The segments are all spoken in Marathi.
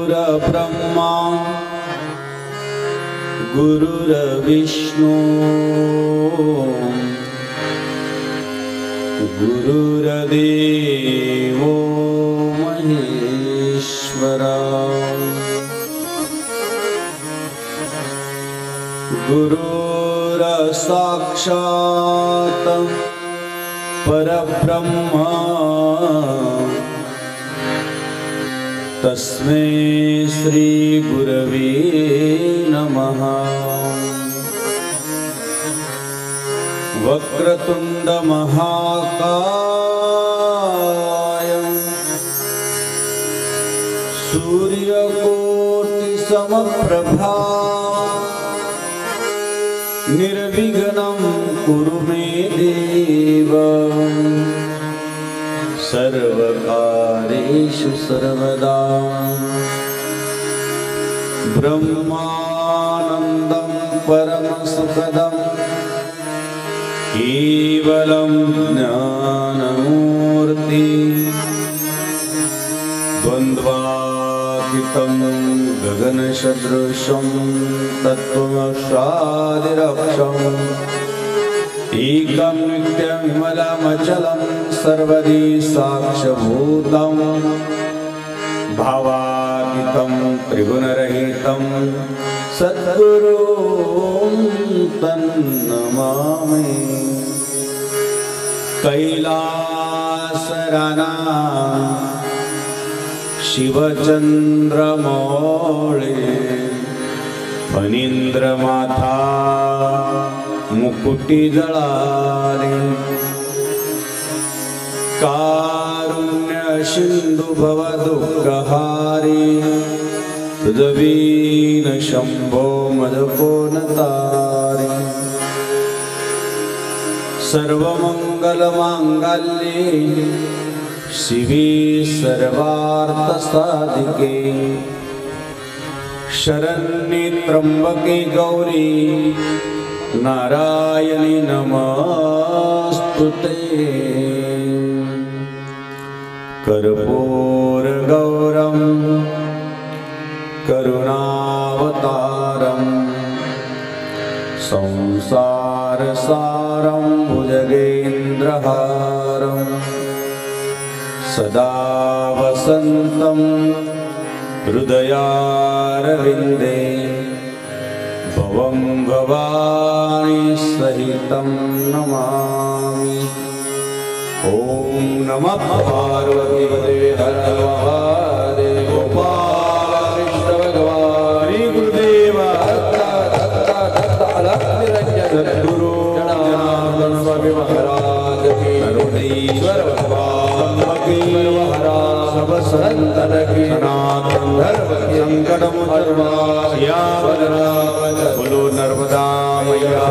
गुरुर्ब्रह्मा गुरुर्विष्णु गुरुर्देवो महेश्वरा गुरुर्साक्षात् परब्रह्म तस्मै श्री गुरवे नमः। वक्रतुंड महाकाय सूर्यकोटि समप्रभा निर्विघ्नं कुरु मे देव सर्वकार्येषु सर्वदा। ब्रह्मानन्दं परमसुखदं केवलं ज्ञानमूर्ति द्वन्द्वातीतं गगनसदृशं तत्त्वमस्यादिलक्ष्यम् एकं नित्यविमलमचलं सर्वदी साक्षभूतं भावातीतं त्रिगुणरहितं सद्गुरुं तन्नमामि। कैलासराना शिवचंद्रमौळे फणींद्रमाथा मुकुटी जळाले कारुण्य सिंधु भवदुःखहारी तुझवीन शंभो मदकोनतारी। सर्वमंगलमांगल्ये शिवे सर्वार्थसाधिके शरण्ये त्र्यंबके गौरी नारायणी नमस्तुते। कर्पूर गौरम करुणावतारम संसार सारम भुजगेन्द्रहारम सदा वसन्तं हृदयारविन्दे भवं भवानी सहितं नमामि। ओम नमः पार्वतीपते हर महादेव। गोपाल कृष्ण भगवान श्री गुरुदेव सद्गुरु जनार्दन स्वामी महाराज की करुणेश्वर भगवान महाराज सब संतन की सनातन धर्म की संकट मोचन बोलो नर्मदा मैया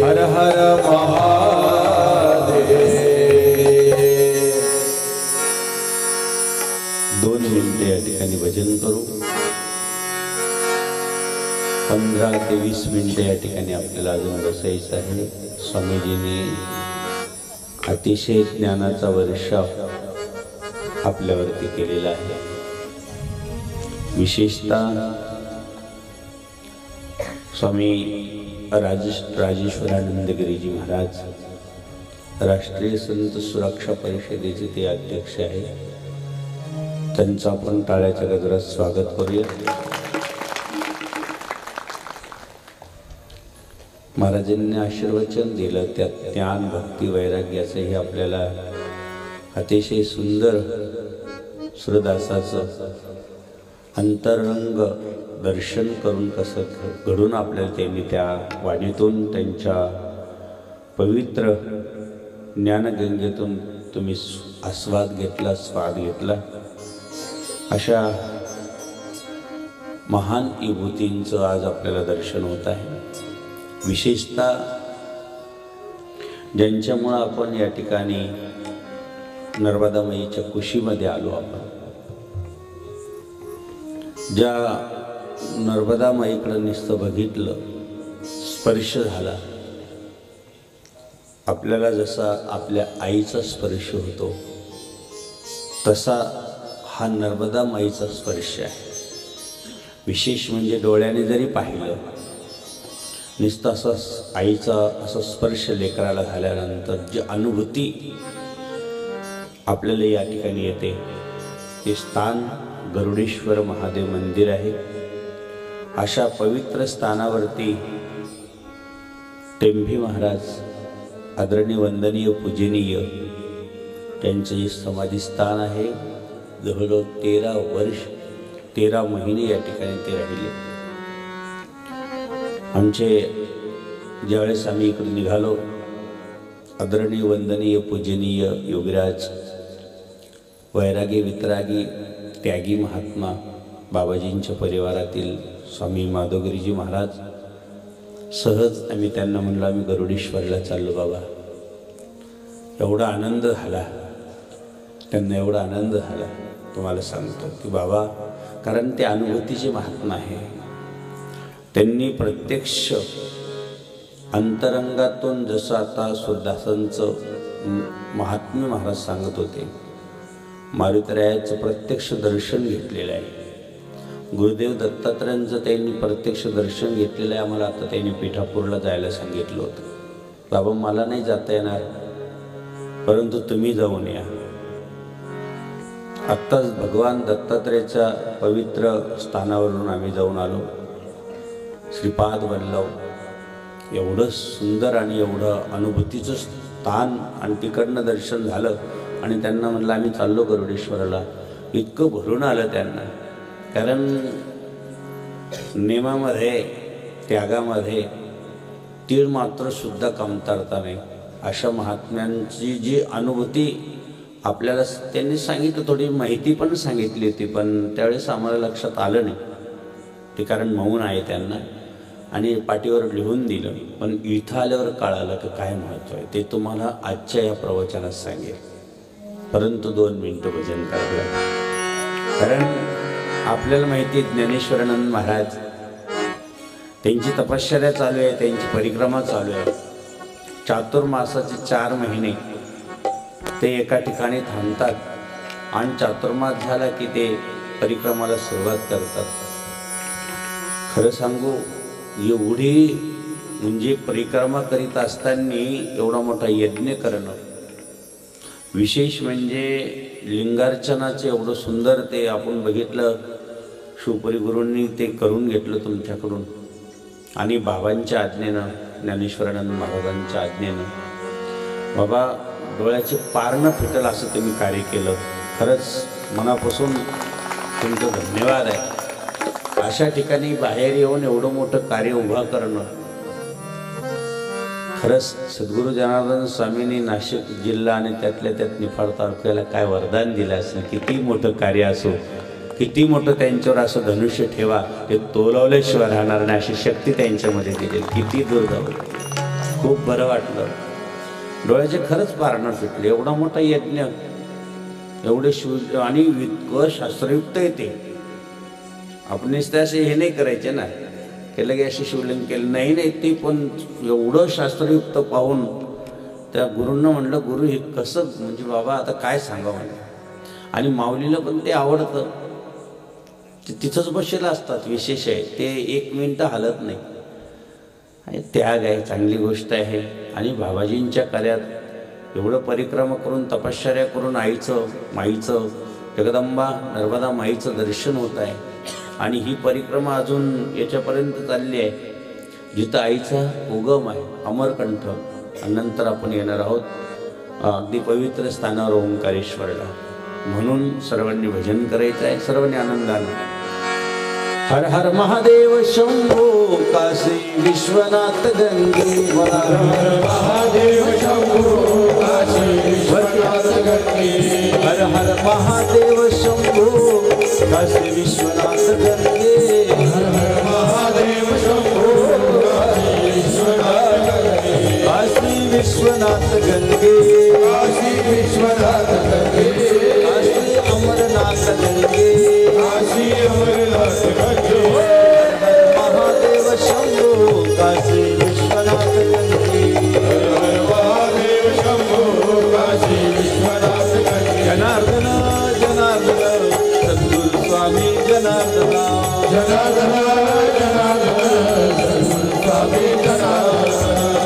हर हर महादेव। 2 मिनिटे या ठिकाणी भजन करू। 15 ते 20 मिनिटे या ठिकाणी आपल्याला अजून बसायचं आहे। स्वामीजींनी अतिशय ज्ञानाचा वर्षाव आपल्यावरती केलेला आहे। विशेषतः स्वामी राजेश्वरानंदगिरीजी महाराज राष्ट्रीय संत सुरक्षा परिषदेचे ते अध्यक्ष आहे। त्यांचं आपण टाळ्याच्या गजरात स्वागत करूया। महाराजांनी आशीर्वचन दिलं, त्यात ज्ञान भक्ती वैराग्याचंही आपल्याला अतिशय सुंदर सुरदासाचं अंतरंग दर्शन करून कसं घडून आपल्याला त्यांनी त्या वाणीतून त्यांच्या पवित्र ज्ञानगंगेतून तुम्ही आस्वाद घेतला, स्वाद घेतला। अशा महान विभूतींचं आज आपल्याला दर्शन होत आहे। विशेषतः ज्यांच्यामुळे आपण या ठिकाणी नर्मदा माईच्या कुशीमध्ये आलो। आपण ज्या नर्मदा माईकडे नुसतं बघितलं, स्पर्श झाला, आपल्याला जसा आपल्या आईचा स्पर्श होतो तसा हा नर्मदा माईचा स्पर्श आहे। विशेष म्हणजे डोळ्याने जरी पाहिलं नुसतं असं आईचा असा स्पर्श लेकराला झाल्यानंतर जी अनुभूती आपल्याला या ठिकाणी येते ते स्थान गरुडेश्वर महादेव मंदिर आहे। अशा पवित्र स्थानावरती टेंभी महाराज आदरणीय वंदनीय पूजनीय त्यांचे जे समाधी स्थान आहे जवळजवळ 13 वर्ष 13 महिने या ठिकाणी ते राहिले। आमचे ज्यावेळेस आम्ही इकडे निघालो आदरणीय वंदनीय पूजनीय योगीराज वैरागी वितरागी त्यागी महात्मा बाबाजींच्या परिवारातील स्वामी माधवगिरीजी महाराज सहज आम्ही त्यांना म्हणलं आम्ही गरुडेश्वरला चाललो बाबा। एवढा आनंद झाला त्यांना, एवढा आनंद झाला तुम्हाला सांगतो की बाबा, कारण ते अनुभूतीचे महात्मा आहे। त्यांनी प्रत्यक्ष अंतरंगातून जसं आता सुरदासांचं महात्म्य महाराज सांगत होते मारुतीरायाचं प्रत्यक्ष दर्शन घेतलेलं आहे। गुरुदेव दत्तात्रयांचं त्यांनी प्रत्यक्ष दर्शन घेतलेलं आहे। आम्हाला आता त्यांनी पिठापूरला जायला सांगितलं होतं, बाबा मला नाही जाता येणार परंतु तुम्ही जाऊन या। आत्ताच भगवान दत्तात्रयाच्या पवित्र स्थानावरून आम्ही जाऊन आलो। श्रीपाद वल्लभ एवढं सुंदर आणि एवढं अनुभूतीचं स्थान आणि तिकडनं दर्शन झालं आणि त्यांना म्हणलं आम्ही चाललो गरुडेश्वराला। इतकं भरून आलं त्यांना, कारण नेमामध्ये त्यागामध्ये तीळ मात्र सुद्धा कमतरता नाही। अशा महात्म्यांची जी अनुभूती आपल्याला त्यांनी सांगितलं, थोडी माहिती पण सांगितली होती पण त्यावेळेस आम्हाला लक्षात आलं नाही ते, कारण मौन आहे त्यांना आणि पाठीवर लिहून दिलं। पण इथं आल्यावर कळालं की काय महत्त्व आहे ते तुम्हाला आजच्या या प्रवचनात सांगेल। परंतु 2 मिनिटं भजन करावं लागेल, कारण आपल्याला माहिती आहे ज्ञानेश्वरानंद महाराज त्यांची तपश्चर्या चालू आहे, त्यांची परिक्रमा चालू आहे। चातुर्मासाचे 4 महिने ते एका ठिकाणी थांबतात आणि चातुर्मास झाला की ते परिक्रमाला सुरुवात करतात। खरं सांगू एवढी म्हणजे परिक्रमा करीत असताना एवढा मोठा यज्ञ करणं, विशेष म्हणजे लिंगार्चनाचे एवढं सुंदर ते आपण बघितलं, शिवपुरी गुरूंनी ते करून घेतलं तुमच्याकडून आणि बाबांच्या आज्ञेनं ज्ञानेश्वरानंद महाराजांच्या आज्ञेनं बाबा डोळ्याचे पार न फिटल असं तुम्ही कार्य केलं। खरंच मनापासून तुमचं धन्यवाद आहे। अशा ठिकाणी बाहेर येऊन एवढं मोठं कार्य उभा करणं, खरंच सद्गुरू जनार्दन स्वामींनी नाशिक जिल्हा आणि त्यातल्या त्यात निफाड तालुक्याला काय वरदान दिलं असेल। किती मोठं कार्य असो, किती मोठं त्यांच्यावर असं धनुष्य ठेवा ते तोलवल्याशिवाय राहणार नाही अशी शक्ती त्यांच्यामध्ये दिली। किती दुर्दैव, खूप बरं वाटलं, डोळ्याचे खरंच पार न फिटले। एवढा मोठा यज्ञ, एवढे शिव आणि इतकं शास्त्रयुक्त येते। आपण असे हे नाही करायचे ना केलं की असे शिवलिंग केलं, नाही नाही ते पण एवढं शास्त्रयुक्त पाहून त्या गुरूंना म्हणलं गुरु हे कसं, म्हणजे बाबा आता काय सांगावं म्हणलं। आणि माऊलीला पण ते आवडतं, ते तिथंच बसलेलं असतात। विशेष आहे ते 1 मिनिटं हलत नाही, आणि त्याग आहे, चांगली गोष्ट आहे। आणि बाबाजींच्या कार्यात एवढं परिक्रमा करून तपश्चर्या करून आईचं माईचं जगदंबा नर्मदा माईचं दर्शन होत आहे। आणि ही परिक्रमा अजून याच्यापर्यंत चालली आहे जिथं आईचा उगम आहे अमरकंठ, आणि नंतर आपण येणार आहोत अगदी पवित्र स्थानावर ओंकारेश्वरला। म्हणून सर्वांनी भजन करायचं आहे, सर्वांनी आनंदाने। हर हर महादेव शंभो काशी विश्वनाथ गंगे, हर हर महादेव शंभो काशी विश्वनाथ गंगे, हर हर महादेव शंभो काशी विश्वनाथ गंगे, हर हर महादेव शंभो काशी विश्वनाथ गंगे, काशी विश्वनाथ गंगे, काशी विश्वनाथ गंगे, काशी अमरनाथ गंगे, काशी अमरनाथ गंगे, महादेव शंभो काशी विश्वनाथ गंगे, महादेव शंभो काशी विश्वनाथ गंगे, जनार्दन जनार्दन जनार्दन जनार्दन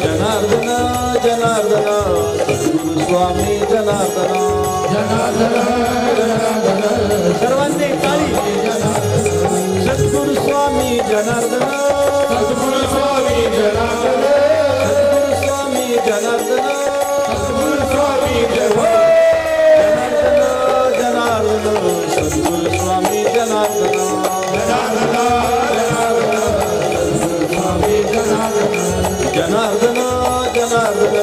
जनार्दन जनार्दन सद्गुरु स्वामी जनार्दन जनार्दन सर्वांनी टाळी सद्गुरु स्वामी जनार्दन सद्गुरु स्वामी जनार्दन सद्गुरु स्वामी जनार्दन सद्गुरु स्वामी जनार्दन जनार्दन सद्गुरु स्वामी जनार्दन जनार्दन जनार्दन जनार्दन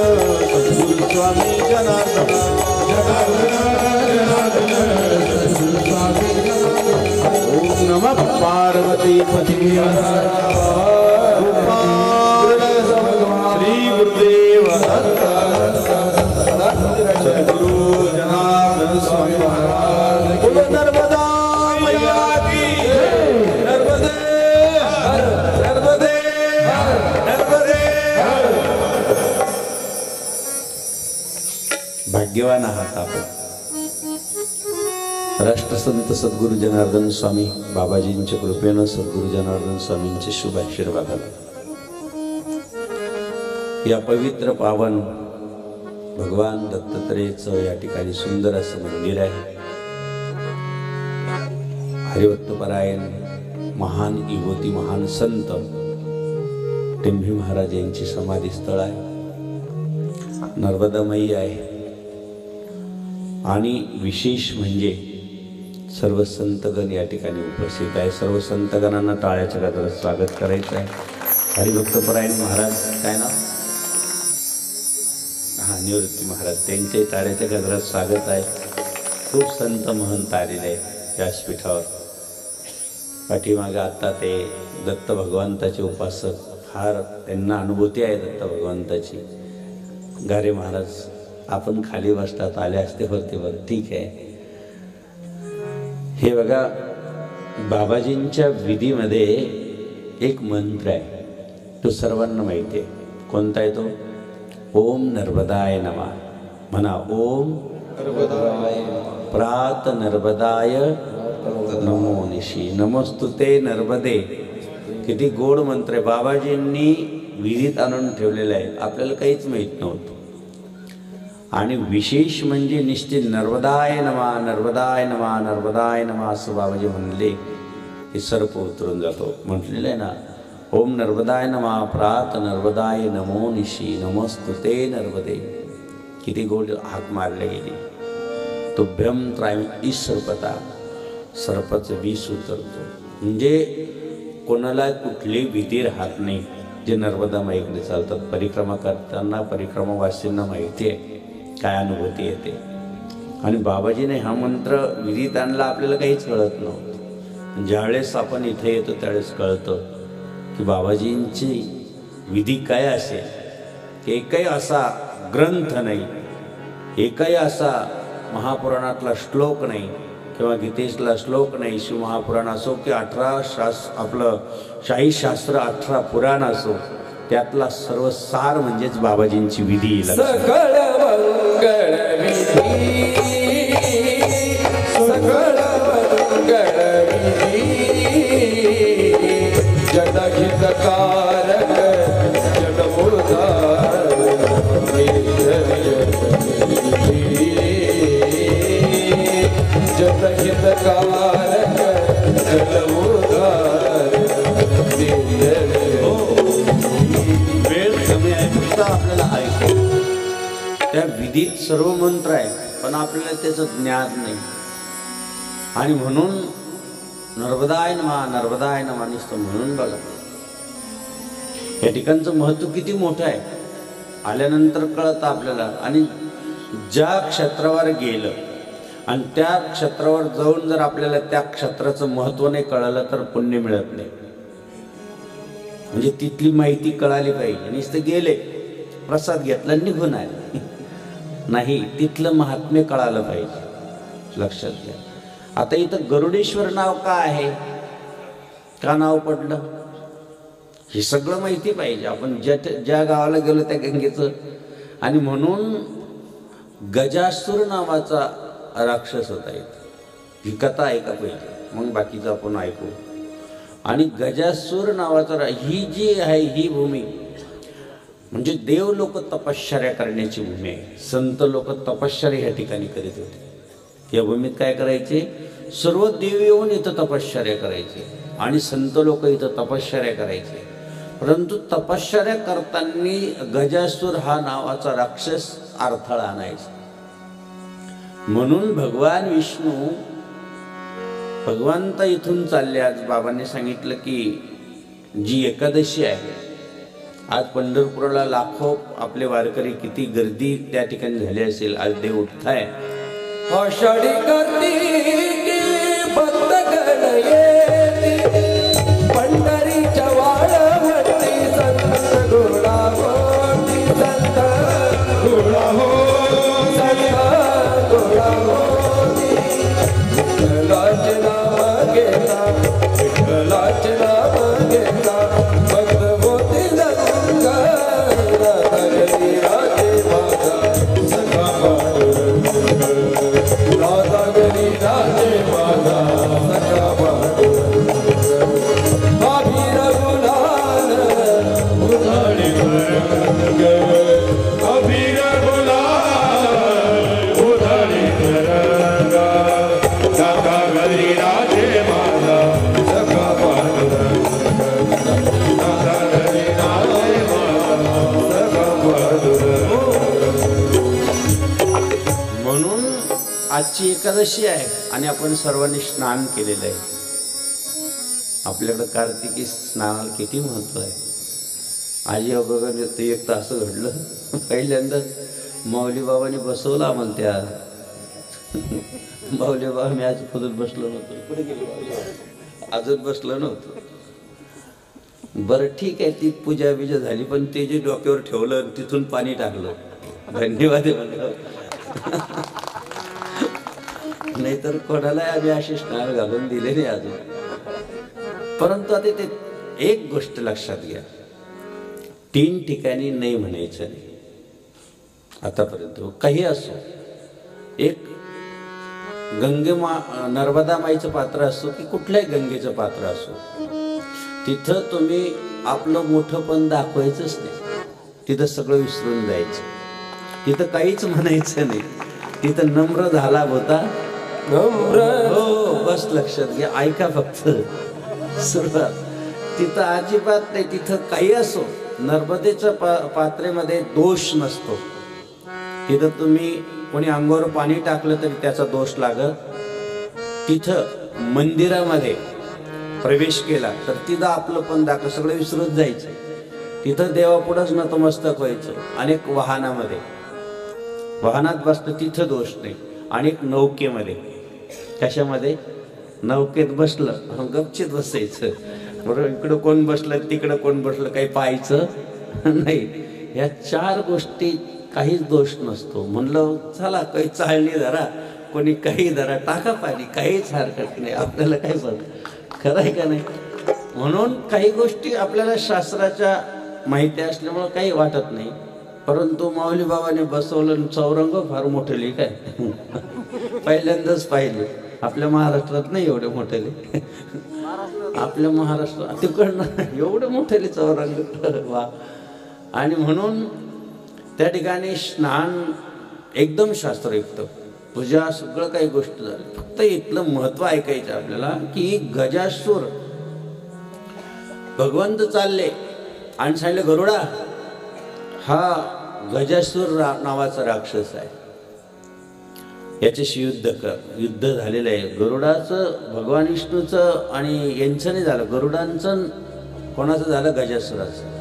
सद्गुरु स्वामी जनार्दन सद्गुरु स्वामी ओम नमः पार्वती पति श्री गुरुदेव सद्गुरु जनार्दन स्वामी महाराज बोलो नर्मदा मैया की नर्मदे नर्मदे नर्मदे भाग्यवान आहात आपण राष्ट्रसंत सद्गुरु जनार्दन स्वामी बाबाजींच्या कृपेनं सद्गुरु जनार्दन स्वामींचे शुभ आशीर्वादाने या पवित्र पावन भगवान दत्तात्रेयचं या ठिकाणी सुंदर असं मंदिर आहे। हरिभक्तपरायण महान युवती महान संत टेंभी महाराज यांची समाधी स्थळ आहे, नर्मदामयी आहे आणि विशेष म्हणजे सर्व संतगण या ठिकाणी उपस्थित आहे। सर्व संतगणांना टाळ्याच्या गजरात स्वागत करायचं आहे। हरिभक्तपरायण महाराज काय ना निवृत्ती महाराज त्यांचे टाळ्याच्या गजरात स्वागत आहे। खूप संत महंत आलेले आहेत व्यासपीठावर। पाठीमागे आता ते दत्त भगवंताचे उपासक फार त्यांना अनुभूती आहे दत्त भगवंताची। गारे महाराज आपण खाली बसतात आले असते वरतीवर ठीक आहे। हे बघा बाबाजींच्या विधीमध्ये एक मंत्र आहे तो सर्वांना माहिती आहे। कोणता आहे तो? ओम नर्मदाय नमः म्हणा। ओम नर्मदाय प्रात नर्मदाय नमो निशी नमस्तुते नर्मदे। किती गोड मंत्र आहे, बाबाजींनी विधीत आणून ठेवलेला आहे, आपल्याला काहीच माहित नव्हतं। आणि विशेष म्हणजे निश्चित नर्मदाय नमः नर्मदाय नमः नर्मदाय नमः असं बाबाजी म्हणले की सर्प उतरून जातो। म्हटलेलं आहे ना ओम नर्मदाय नमः प्रात नर्मदाय नमो निशी नमस्तुते नर्मदे। किती गोड हाक मारले गेली। तुभ्यम त्रायी सर्पता सर्पाचं विष उतरतो म्हणजे कोणाला कुठली भीती राहत नाही जे नर्मदामाईकडे चालतात। परिक्रमा करताना परिक्रमावासींना माहिती आहे काय अनुभूती येते। आणि बाबाजीने हा मंत्र विधीत आणला आपल्याला काहीच कळत नव्हतं। ज्यावेळेस आपण इथे येतो त्यावेळेस कळतं की बाबाजींची विधी काय असेल। एकही असा ग्रंथ नाही, एकही असा महापुराणातला श्लोक नाही किंवा गीतेतला श्लोक नाही, शिवमहापुराण असो की 18 आपलं शाही शास्त्र 18 पुराण असो त्यातला सर्व सार म्हणजेच बाबाजींची विधी। सकळ मंगळ विधी सकळ मंगळ विधी जनहितकारक जनमुदार जनहितकारक जनमुदार वेळ कमी आहे फक्त आपल्याला ऐकू। त्या विधीत सर्व मंत्र आहे पण आपल्याला त्याचं ज्ञान नाही। आणि म्हणून नर्मदाय नमः नर्मदाय नमः नुसतं म्हणून बघा या ठिकाणचं महत्त्व किती मोठं आहे आल्यानंतर कळतं आपल्याला। आणि ज्या क्षेत्रावर गेलं आणि त्या क्षेत्रावर जाऊन जर आपल्याला त्या क्षेत्राचं महत्त्व नाही कळलं तर पुण्य मिळत नाही। म्हणजे तिथली माहिती कळाली पाहिजे। नुसतं गेले प्रसाद घेतला निघून आले नाही, तिथलं महात्म्य कळालं पाहिजे। लक्षात घ्या। आता इथं गरुडेश्वर नाव का आहे, का नाव पडलं हे सगळं माहिती पाहिजे। आपण ज्या गावाला गेलो त्या गंगेचं। आणि म्हणून गजासूर नावाचा राक्षस होता इथं, ही कथा ऐका पहिले, मग बाकीचं आपण ऐकू. आणि गजासूर नावाचा ही जी आहे ही भूमी म्हणजे देव लोक तपश्चर्या करण्याची भूमी आहे. संत लोक तपश्चर्या ह्या ठिकाणी करीत होते. या भूमीत काय करायचे, सर्व देव येऊन इथं तपश्चर्या करायचे आणि संत लोक इथं तपश्चर्या करायचे. परंतु तपश्चर्या करताना गजासूर हा नावाचा राक्षस अडथळा आणायचा. म्हणून भगवान विष्णू भगवंत इथून चालले. आज बाबांनी सांगितलं की जी एकादशी आहे, आज पंढरपुराला लाखो आपले वारकरी, किती गर्दी त्या ठिकाणी झाली असेल. आज देव उठताय. आषाढी कार्तिकी भक्त गण येती, पंढरीच्या वाळवंटी संत घोडावती, संत घोडावती, संत घोडावती. विठ्ठलाचे नाम घेता, विठ्ठलाचे नाम घेता, भक्त होती रंग. राधागिरी राजे माझा सखा पांडुरंग, राधागिरी राजे माझा सखा पांडुरंग. अभिर गुलाल उधळी रंग, अभिर गुलाल उधळी रंग, राधागिरी राजे माझा सखा पांडुरंग, राधागिरी राजे माझा सखा पांडुरंग. म्हणून आजची एकादशी आहे आणि आपण सर्वांनी स्नान केलेलं आहे. आपल्याकडं कार्तिकी स्नानाला किती महत्व आहे. आजी अगोदर ते एक तास घडलं, पहिल्यांदा माऊली बाबांनी बसवला म्हणत्या. माऊली बाबा मी आज खुदच बसलो नव्हतो, कुठे गेले माऊली बाबा? अजून बसलो नव्हतो. बरं ठीक आहे, ती पूजा बिजा झाली, पण ते जे डोक्यावर ठेवलं तिथून पाणी टाकलं, धन्यवाद म्हणलं. नाहीतर कोणाला आम्ही असे स्नान घालून दिले नाही अजून. परंतु आता ते एक गोष्ट लक्षात घ्या, 3 ठिकाणी नाही म्हणायचं नाही. आतापर्यंत काही असो, एक नर्मदा माईचं पात्र असो की कुठल्याही गंगेचं पात्र असो, तिथं तुम्ही आपलं मोठंपण दाखवायचंच नाही. तिथं सगळं विसरून जायचं. तिथं काहीच म्हणायचं नाही. तिथं नम्र झाला होता, नम्र. हो बस लक्षात घ्या, ऐका फक्त सुरुवात. तिथं अजिबात नाही. तिथं काही असो, नर्मदेच्या पात्रेमध्ये दोष नसतो. तिथं तुम्ही कोणी अंगावर पाणी टाकलं तरी त्याचा दोष लागत. तिथं मंदिरामध्ये प्रवेश केला तर तिथं आपलं पण दाखव सगळं विसरून जायचं. तिथं देवापुढंच नतमस्तक व्हायचं. अनेक वाहनात बसलं तिथं दोष नाही. अनेक नौकेमध्ये, कशामध्ये, नौकेत बसलं गपचित बसायचं. बरोबर, इकडं कोण बसलं तिकडं कोण बसलं काही पाहायचं नाही. या 4 गोष्टी काहीच दोष नसतो. म्हणलं चला काही चाळणी धरा, कोणी काही धरा, टाका पाणी, काहीच हरकत नाही. आपल्याला काही पण खरं आहे का नाही. म्हणून काही गोष्टी आपल्याला शास्त्राच्या माहिती असल्यामुळं काही वाटत नाही. परंतु माऊली बाबाने बसवलं चौरंग फार मोठे काय पहिल्यांदाच पाहिले. आपल्या महाराष्ट्रात नाही एवढे मोठेले, आपल्या महाराष्ट्रात तिकडनं एवढे मोठेले चौरंग वा. आणि म्हणून त्या ठिकाणी स्नान एकदम शास्त्रयुक्त, पूजा सगळं काही गोष्ट झाली. फक्त इथलं महत्व ऐकायचं आपल्याला की गजासूर भगवंत चालले आणि सांगितलं गरुडा हा गजासूर नावाचा राक्षस आहे, याच्याशी युद्ध कर. युद्ध झालेलं आहे. गरुडाचं भगवान विष्णूचं आणि यांचं नाही झालं, गरुडांचं कोणाचं झालं, गजासुराचं.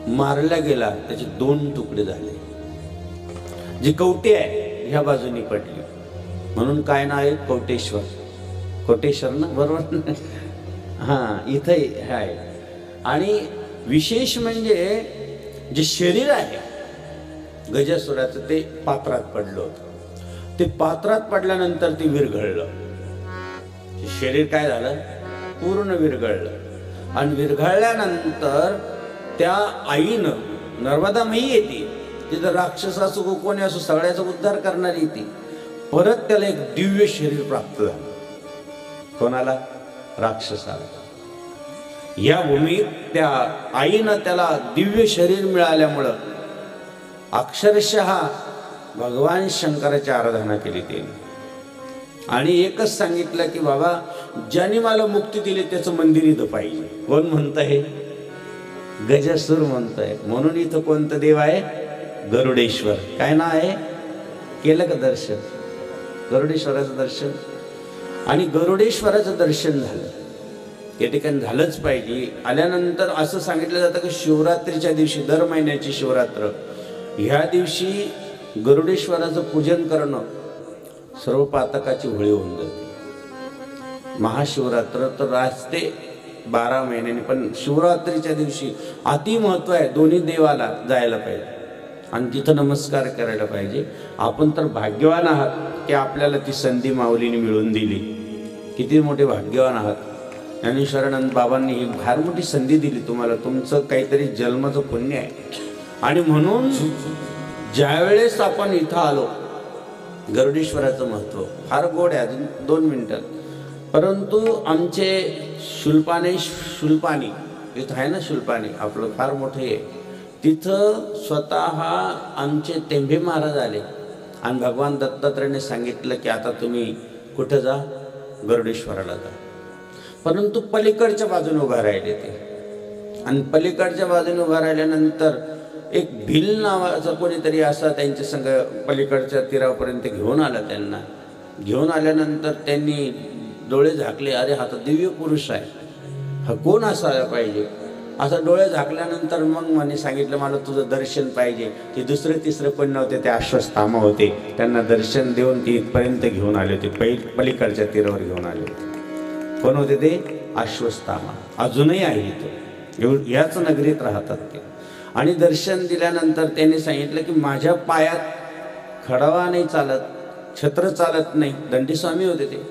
मारला गेला, त्याचे 2 तुकडे झाले. जी कवटी आहे ह्या बाजूनी पडली. म्हणून काय नाव आहे, कवटेश्वर. कोटेश्वर ना, बरोबर. हां, इथं हे आहे. आणि विशेष म्हणजे जे शरीर आहे गजासुराचं ते पात्रात पडलं होतं. ते पात्रात पडल्यानंतर ते विरघळलं. शरीर काय झालं, पूर्ण विरघळलं. आणि विरघळल्यानंतर त्या आईनं, नर्मदा माई येते तिथं, राक्षस असो कोणी असो सगळ्याचा उद्धार करणारी ती. परत त्याला एक दिव्य शरीर प्राप्त झालं. कोणाला? राक्षसाला. या भूमीत त्या आईनं त्याला दिव्य शरीर मिळाल्यामुळं अक्षरशः भगवान शंकराची आराधना केली त्यांनी आणि एकच सांगितलं की बाबा ज्याने मला मुक्ती दिली त्याचं मंदिर इथं पाहिजे. कोण म्हणतंय? गजासूर म्हणतंय. म्हणून इथं कोणतं देव आहे? गरुडेश्वर. काय नाव आहे? केलं का दर्शन? गरुडेश्वराचं दर्शन. आणि गरुडेश्वराचं दर्शन झालं, या ठिकाणी झालंच पाहिजे. आल्यानंतर असं सांगितलं जातं की शिवरात्रीच्या दिवशी, दर महिन्याची शिवरात्र, ह्या दिवशी गरुडेश्वराचं पूजन करणं सर्व पातकाची होळी होऊन जाते. महाशिवरात्र तर असते 12 महिन्यांनी, पण शिवरात्रीच्या दिवशी अति महत्व आहे. दोन्ही देवाला जायला पाहिजे आणि तिथं नमस्कार करायला पाहिजे. आपण तर भाग्यवान आहात की आपल्याला ती संधी माऊलीने मिळवून दिली. किती मोठे भाग्यवान आहात. ज्ञानेश्वरानंद बाबांनी ही फार मोठी संधी दिली तुम्हाला. तुमचं काहीतरी जन्माचं पुण्य आहे. आणि म्हणून ज्यावेळेस आपण इथं आलो, गरुडेश्वराचं महत्त्व फार गोड आहे. अजून 2 मिनिटात. परंतु आमचे शुल्पानी इथं आहे ना, शुल्पानी आपलं फार मोठं आहे. तिथं स्वतः आमचे टेंभे महाराज आले आणि भगवान दत्तात्रयाने सांगितलं की आता तुम्ही कुठं जा? गरुडेश्वराला जा. परंतु पलीकडच्या बाजूने उभा राहिले ते. आणि पलीकडच्या बाजूने उभा राहिल्यानंतर एक भिल नावाचा कोणीतरी असा त्यांच्या संग पलीकडच्या तीरापर्यंत घेऊन आला. त्यांना घेऊन आल्यानंतर त्यांनी डोळे झाकले. अरे हा तर दिव्य पुरुष आहे, हा कोण असायला पाहिजे? असं डोळे झाकल्यानंतर मग म्हणे सांगितलं मला तुझं दर्शन पाहिजे. ते दुसरं तिसरं पण नव्हते, ते अश्वत्थामा होते. त्यांना दर्शन देऊन ते इथपर्यंत घेऊन आले होते. पलीकडच्या तीरावर घेऊन आले होते. कोण होते ते? अश्वत्थामा. अजूनही आहे इथं, याच नगरीत राहतात ते. आणि दर्शन दिल्यानंतर त्यांनी सांगितलं की माझ्या पायात खडावा नाही चालत, छत्र चालत नाही. दंडीस्वामी होते ते,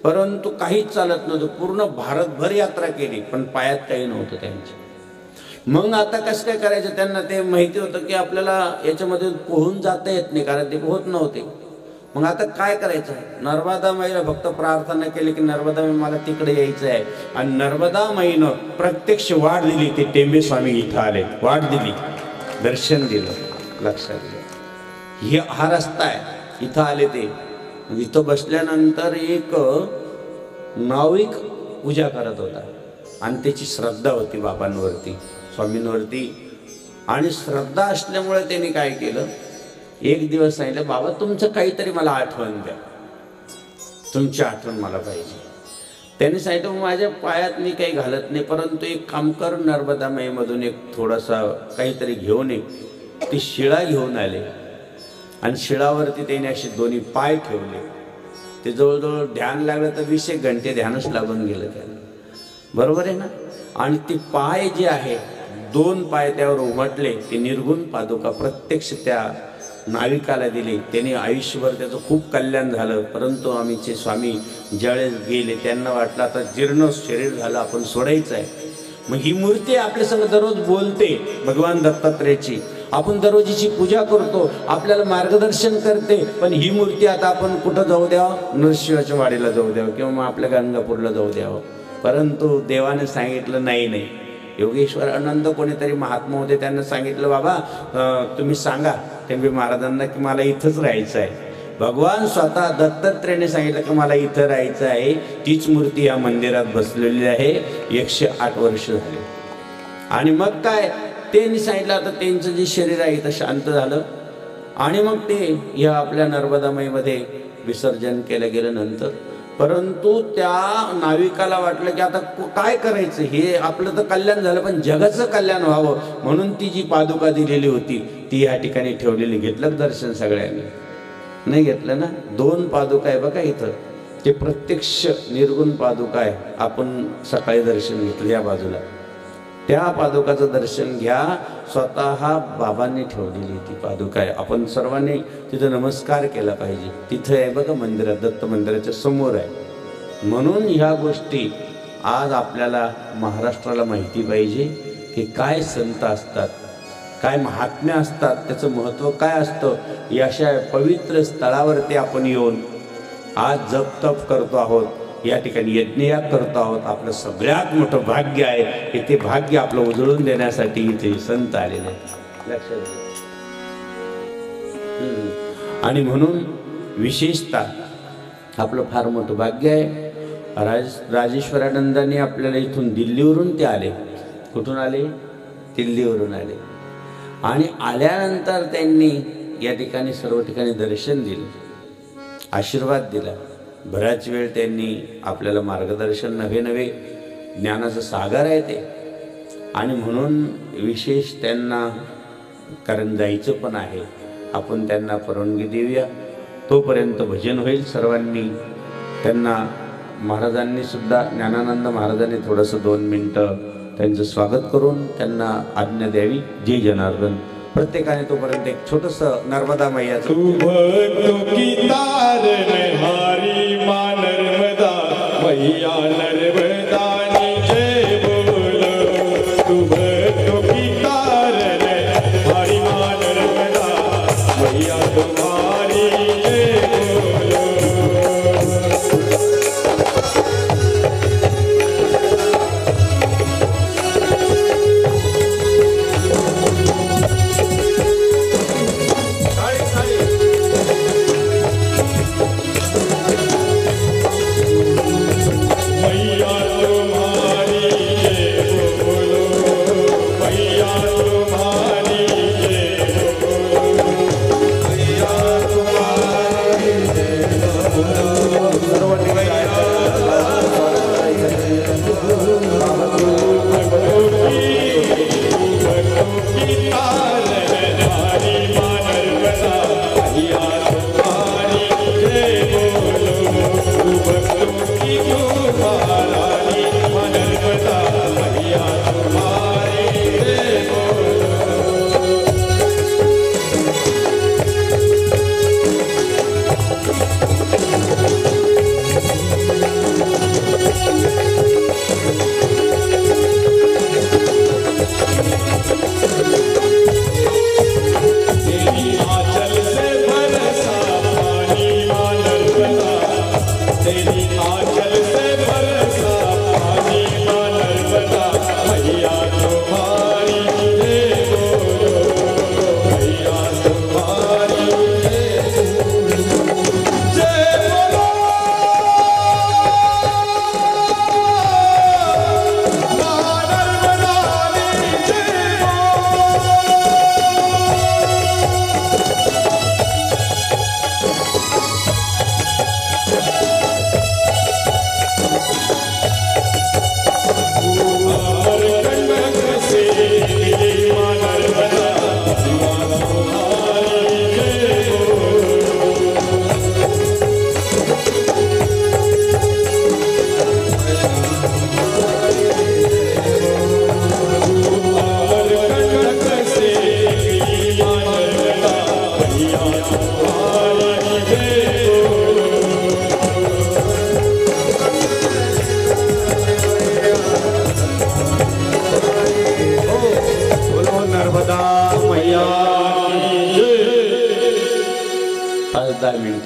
परंतु काहीच चालत नव्हतं. पूर्ण भारतभर यात्रा केली पण पायात काही नव्हतं त्यांच्या. मग आता कसं काय करायचं? त्यांना ते माहिती होतं की आपल्याला याच्यामध्ये पोहून जाता येत नाही, कारण ते पोहत नव्हते. मग आता काय करायचं? नर्मदा माईला फक्त प्रार्थना केली की नर्मदा माई मला तिकडे यायचं आहे. आणि नर्मदा माईनं प्रत्यक्ष वाट दिली. ते टेंबे स्वामी इथं आले, वाट दिली, दर्शन दिलं. लक्षात घ्या, हा रस्ता आहे. इथं आले ते. इथं बसल्यानंतर एक नाविक पूजा करत होता आणि त्याची श्रद्धा होती बाबांवरती, स्वामींवरती. आणि श्रद्धा असल्यामुळे त्यांनी काय केलं, एक दिवस सांगितलं बाबा तुमचं काहीतरी मला आठवण द्या, तुमची आठवण मला पाहिजे. त्यांनी सांगितलं माझ्या पायात मी काही घालत नाही, परंतु एक काम कर, नर्मदा माईमधून एक थोडासा काहीतरी घेऊन ये. ती शिळा घेऊन आले आणि शिळावरती त्याने असे दोन्ही पाय ठेवले. ते जवळजवळ ध्यान लागलं तर 20 घंटे ध्यानच लागून गेलं त्याला. बरोबर आहे ना? आणि ते पाय जे आहे, 2 पाय त्यावर उमटले. ते निर्गुण पादुका प्रत्यक्ष त्या नाविकाला दिली. त्याने आयुष्यभर त्याचं खूप कल्याण झालं. परंतु आमचे स्वामी ज्यावेळेस गेले त्यांना वाटलं आता जीर्ण शरीर झालं, आपण सोडायचं आहे. मग ही मूर्ती आपल्या संग दररोज बोलते, भगवान दत्तात्रयाची. आपण दररोज हिची पूजा करतो, आपल्याला मार्गदर्शन करते. पण ही मूर्ती आता आपण कुठं जाऊ द्यावं? नरशिवाच्या वाडीला जाऊ द्यावं किंवा मग आपल्या गंगापूरला जाऊ द्यावं. परंतु देवाने सांगितलं नाही नाही. योगेश्वर आनंद कोणीतरी महात्मा होते, त्यांना सांगितलं बाबा तुम्ही सांगा टेंबे महाराजांना की मला इथंच राहायचं आहे. भगवान स्वतः दत्तात्रयाने सांगितलं की मला इथं राहायचं आहे. तीच मूर्ती या मंदिरात बसलेली आहे. 108 वर्ष झाली. आणि मग काय त्यांनी सांगितलं आता त्यांचं जे शरीर आहे इथं शांत झालं. आणि मग ते या आपल्या नर्मदामाईमध्ये विसर्जन केलं गेलं नंतर. परंतु त्या नाविकाला वाटलं की आता काय करायचं, हे आपलं तर कल्याण झालं पण जगाचं कल्याण व्हावं, म्हणून ती जी पादुका दिलेली होती ती या ठिकाणी ठेवलेली. घेतलं दर्शन सगळ्यांनी? नाही घेतलं ना? 2 पादुका आहे बघा इथं. ते प्रत्यक्ष निर्गुण पादुका आहे. आपण सकाळी दर्शन घेतलं या बाजूला. त्या पादुकाचं दर्शन घ्या. स्वतः बाबांनी ठेवलेली ती पादुका आहे. आपण सर्वांनी तिथं नमस्कार केला पाहिजे. तिथं आहे बघा मंदिरात, दत्त मंदिराच्या समोर आहे. म्हणून ह्या गोष्टी आज आपल्याला महाराष्ट्राला माहिती पाहिजे की काय संत असतात, काय महात्म्य असतात, त्याचं महत्त्व काय असतं. या अशा पवित्र स्थळावरती आपण येऊन आज जप तप करतो आहोत. या ठिकाणी यज्ञयाग करतो आहोत. आपलं सगळ्यात मोठं भाग्य आहे की ते भाग्य आपलं उजळून देण्यासाठी इथे संत आलेले आहेत. लक्षात घ्या. आणि म्हणून विशेषतः आपलं फार मोठं भाग्य आहे. राजेश्वरानंदांनी आपल्याला इथून दिल्लीवरून ते आले. कुठून आले? दिल्लीवरून आले. आणि आल्यानंतर त्यांनी या ठिकाणी सर्व ठिकाणी दर्शन दिलं, आशीर्वाद दिला. बराच वेळ त्यांनी आपल्याला मार्गदर्शन, नवे नवे ज्ञानाचं सागर आहे ते. आणि म्हणून विशेष त्यांना, कारण जायचं पण आहे, आपण त्यांना परवानगी देऊया. तोपर्यंत भजन होईल. सर्वांनी त्यांना, महाराजांनी सुद्धा, ज्ञानानंद महाराजांनी थोडंसं 2 मिनटं त्यांचं स्वागत करून त्यांना आज्ञा द्यावी. जय जनार्दन. प्रत्येकाने तोपर्यंत एक छोटंसं नर्मदा मैयाचं तू भक्तो की तारण हारी मा नर्मदा मैया नर्मदानी जय बोल. तू भक्तो की तारण हारी मा नर्मदा मैया तुम्हारी जय बोल.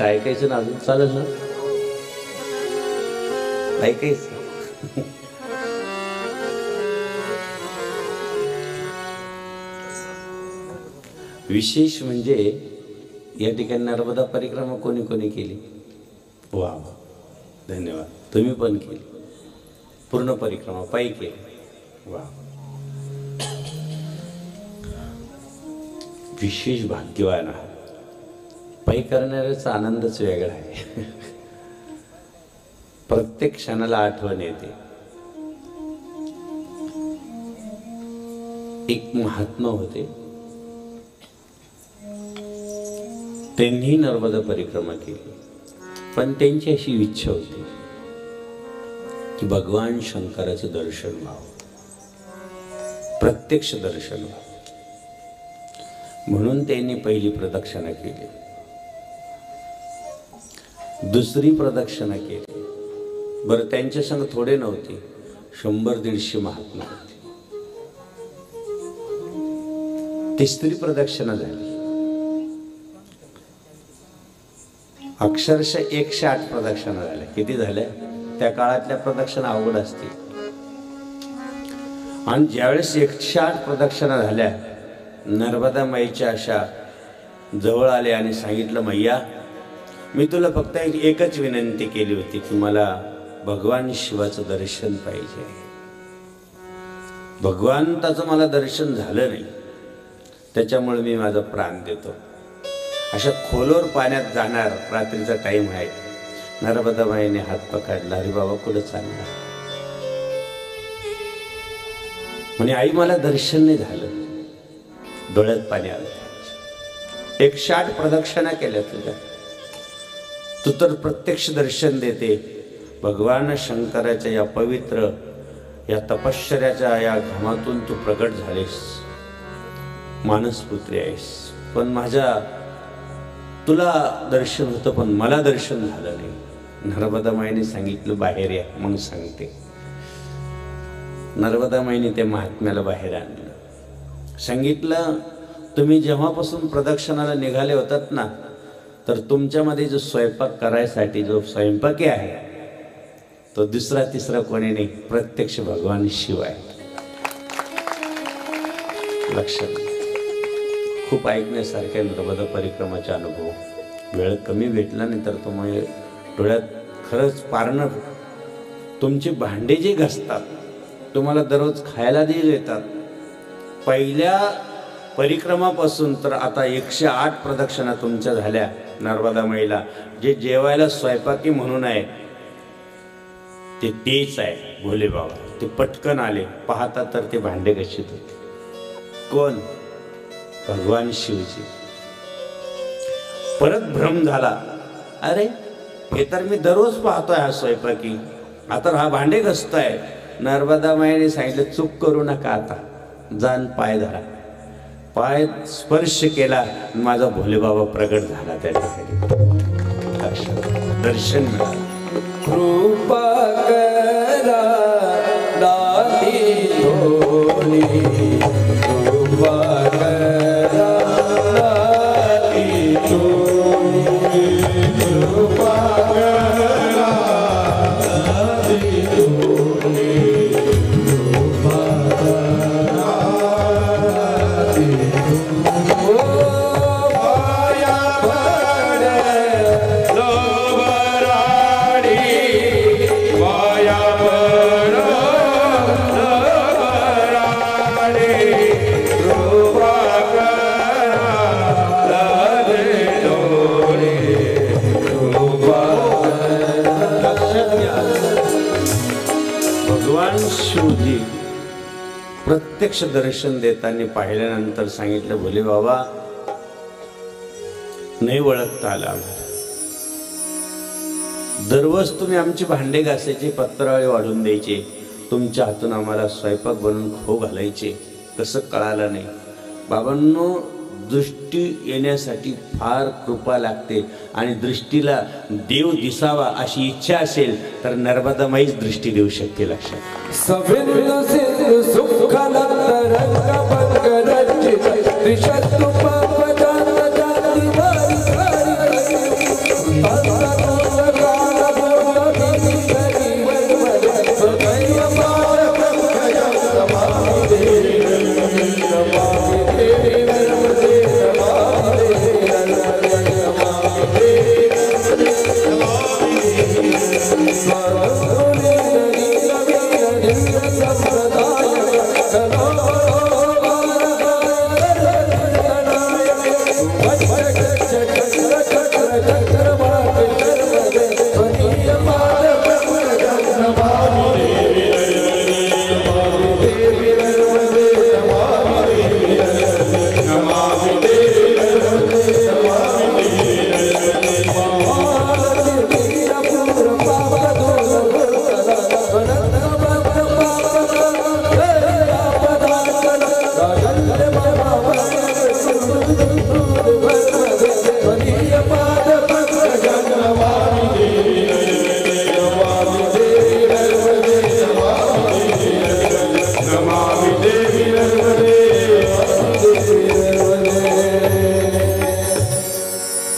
ऐकायचं ना अजून चालेल ना? ऐकायचं. विशेष म्हणजे या ठिकाणी नर्मदा परिक्रमा कोणी कोणी केली? वा, धन्यवाद. तुम्ही पण केली. पूर्ण परिक्रमा पायी केली. वा, विशेष भाग्यवान आहात. पायी करणाऱ्याचा आनंदच वेगळा आहे. प्रत्येक क्षणाला आठवण येते. एक महात्मा होते, त्यांनी नर्मदा परिक्रमा केली. पण त्यांची अशी इच्छा होती की भगवान शंकराचं दर्शन व्हावं, प्रत्यक्ष दर्शन व्हावं. म्हणून त्यांनी पहिली प्रदक्षिणा केली, दुसरी प्रदक्षिणा केली. बरं, त्यांच्या संग थोडे नव्हते, 100-150 महात्मा होते. तिसरी प्रदक्षिणा झाली. अक्षरशः 108 प्रदक्षिणा झाल्या. किती झाल्या? त्या काळातल्या प्रदक्षिणा अवघड असतील. आणि ज्यावेळेस 108 प्रदक्षिणा झाल्या, नर्मदा माईच्या अशा जवळ आले आणि सांगितलं, मैया मी तुला फक्त एकच विनंती केली होती की मला भगवान शिवाचं दर्शन पाहिजे. भगवंताचं मला दर्शन झालं नाही, त्याच्यामुळे मी माझा प्राण देतो. अशा खोलवर पाण्यात जाणार, रात्रीचा टाइम आहे. नर्मदाबाईने हात पकडला, अरे बाबा कुठं चालणार? म्हणे आई मला दर्शन नाही झालं. डोळ्यात पाणी आलं. 108 प्रदक्षिणा केल्या तुझ्या, तू तर प्रत्यक्ष दर्शन देते. भगवान शंकराच्या या पवित्र या तपश्चर्याच्या या घामातून तू प्रगट झालीस, मानसपुत्री आहेस. पण माझ्या तुला दर्शन होतं, पण मला दर्शन झालं नाही. नर्मदा माईने सांगितलं बाहेर या म्हणून सांगते. नर्मदा माईने त्या महात्म्याला बाहेर आणलं. सांगितलं, तुम्ही जेव्हापासून प्रदक्षिणाला निघाले होतात ना, तर तुमच्यामध्ये जो स्वयंपाक करायसाठी जो स्वयंपाकी आहे तो दुसरा तिसरा कोणी नाही, प्रत्यक्ष भगवान शिव आहे. लक्षात. खूप ऐकण्यासारखे नर्मदा परिक्रमाचा अनुभव. वेळ कमी भेटला नाही तर तुम्हाला डोळ्यात खरंच पारणं. तुमची भांडे जे घासतात, तुम्हाला दररोज खायला जे देतात, पहिल्या परिक्रमापासून तर आता 108 प्रदक्षिणा तुमच्या झाल्या. नर्मदा माईला जे जेवायला स्वयंपाकी म्हणून आहे ते तेच आहे भोले बाबा. ते पटकन आले, पाहता तर ते भांडे घाशीत होते. कोण? भगवान शिवजी. परत भ्रम झाला, अरे हे तर मी दररोज पाहतोय हा स्वयंपाकी, आता हा भांडे घासतोय. नर्मदा माईने सांगितलं, चूक करू नका, आता जान पाय धरा. पाय स्पर्श केला, माझा भोले बाबा प्रगट झाला त्या ठिकाणी. दर्शन मिळालं. कृपा करा दाती धोनी, कृपा करा दाती धोनी, कृपा करा दाती धोनी, कृपा करा दाती धोनी. ओ पाया पडे लोबराडी, पाया पडे लोबराडी, कृपा करा दाती धोनी, कृपा करा. भगवान शिवजी प्रत्यक्ष दर्शन देताना पाहिल्यानंतर सांगितलं, भोले बाबा नाही ओळखता आला आम्हाला. दररोज तुम्ही आमची भांडे घासायचे, पत्रावळे वाढून द्यायचे, तुमच्या हातून आम्हाला स्वयंपाक बनवून खाऊ घालायचे, कसं कळालं नाही. बाबांनो, दृष्टी येण्यासाठी फार कृपा लागते. आणि दृष्टीला देव दिसावा अशी इच्छा असेल तर नर्मदा माईच दृष्टी देऊ शकते. लक्षात. सविंदु सिंधु सुखला तरंग पंकरंजित, त्रिशत्रु पापदान जाति वारि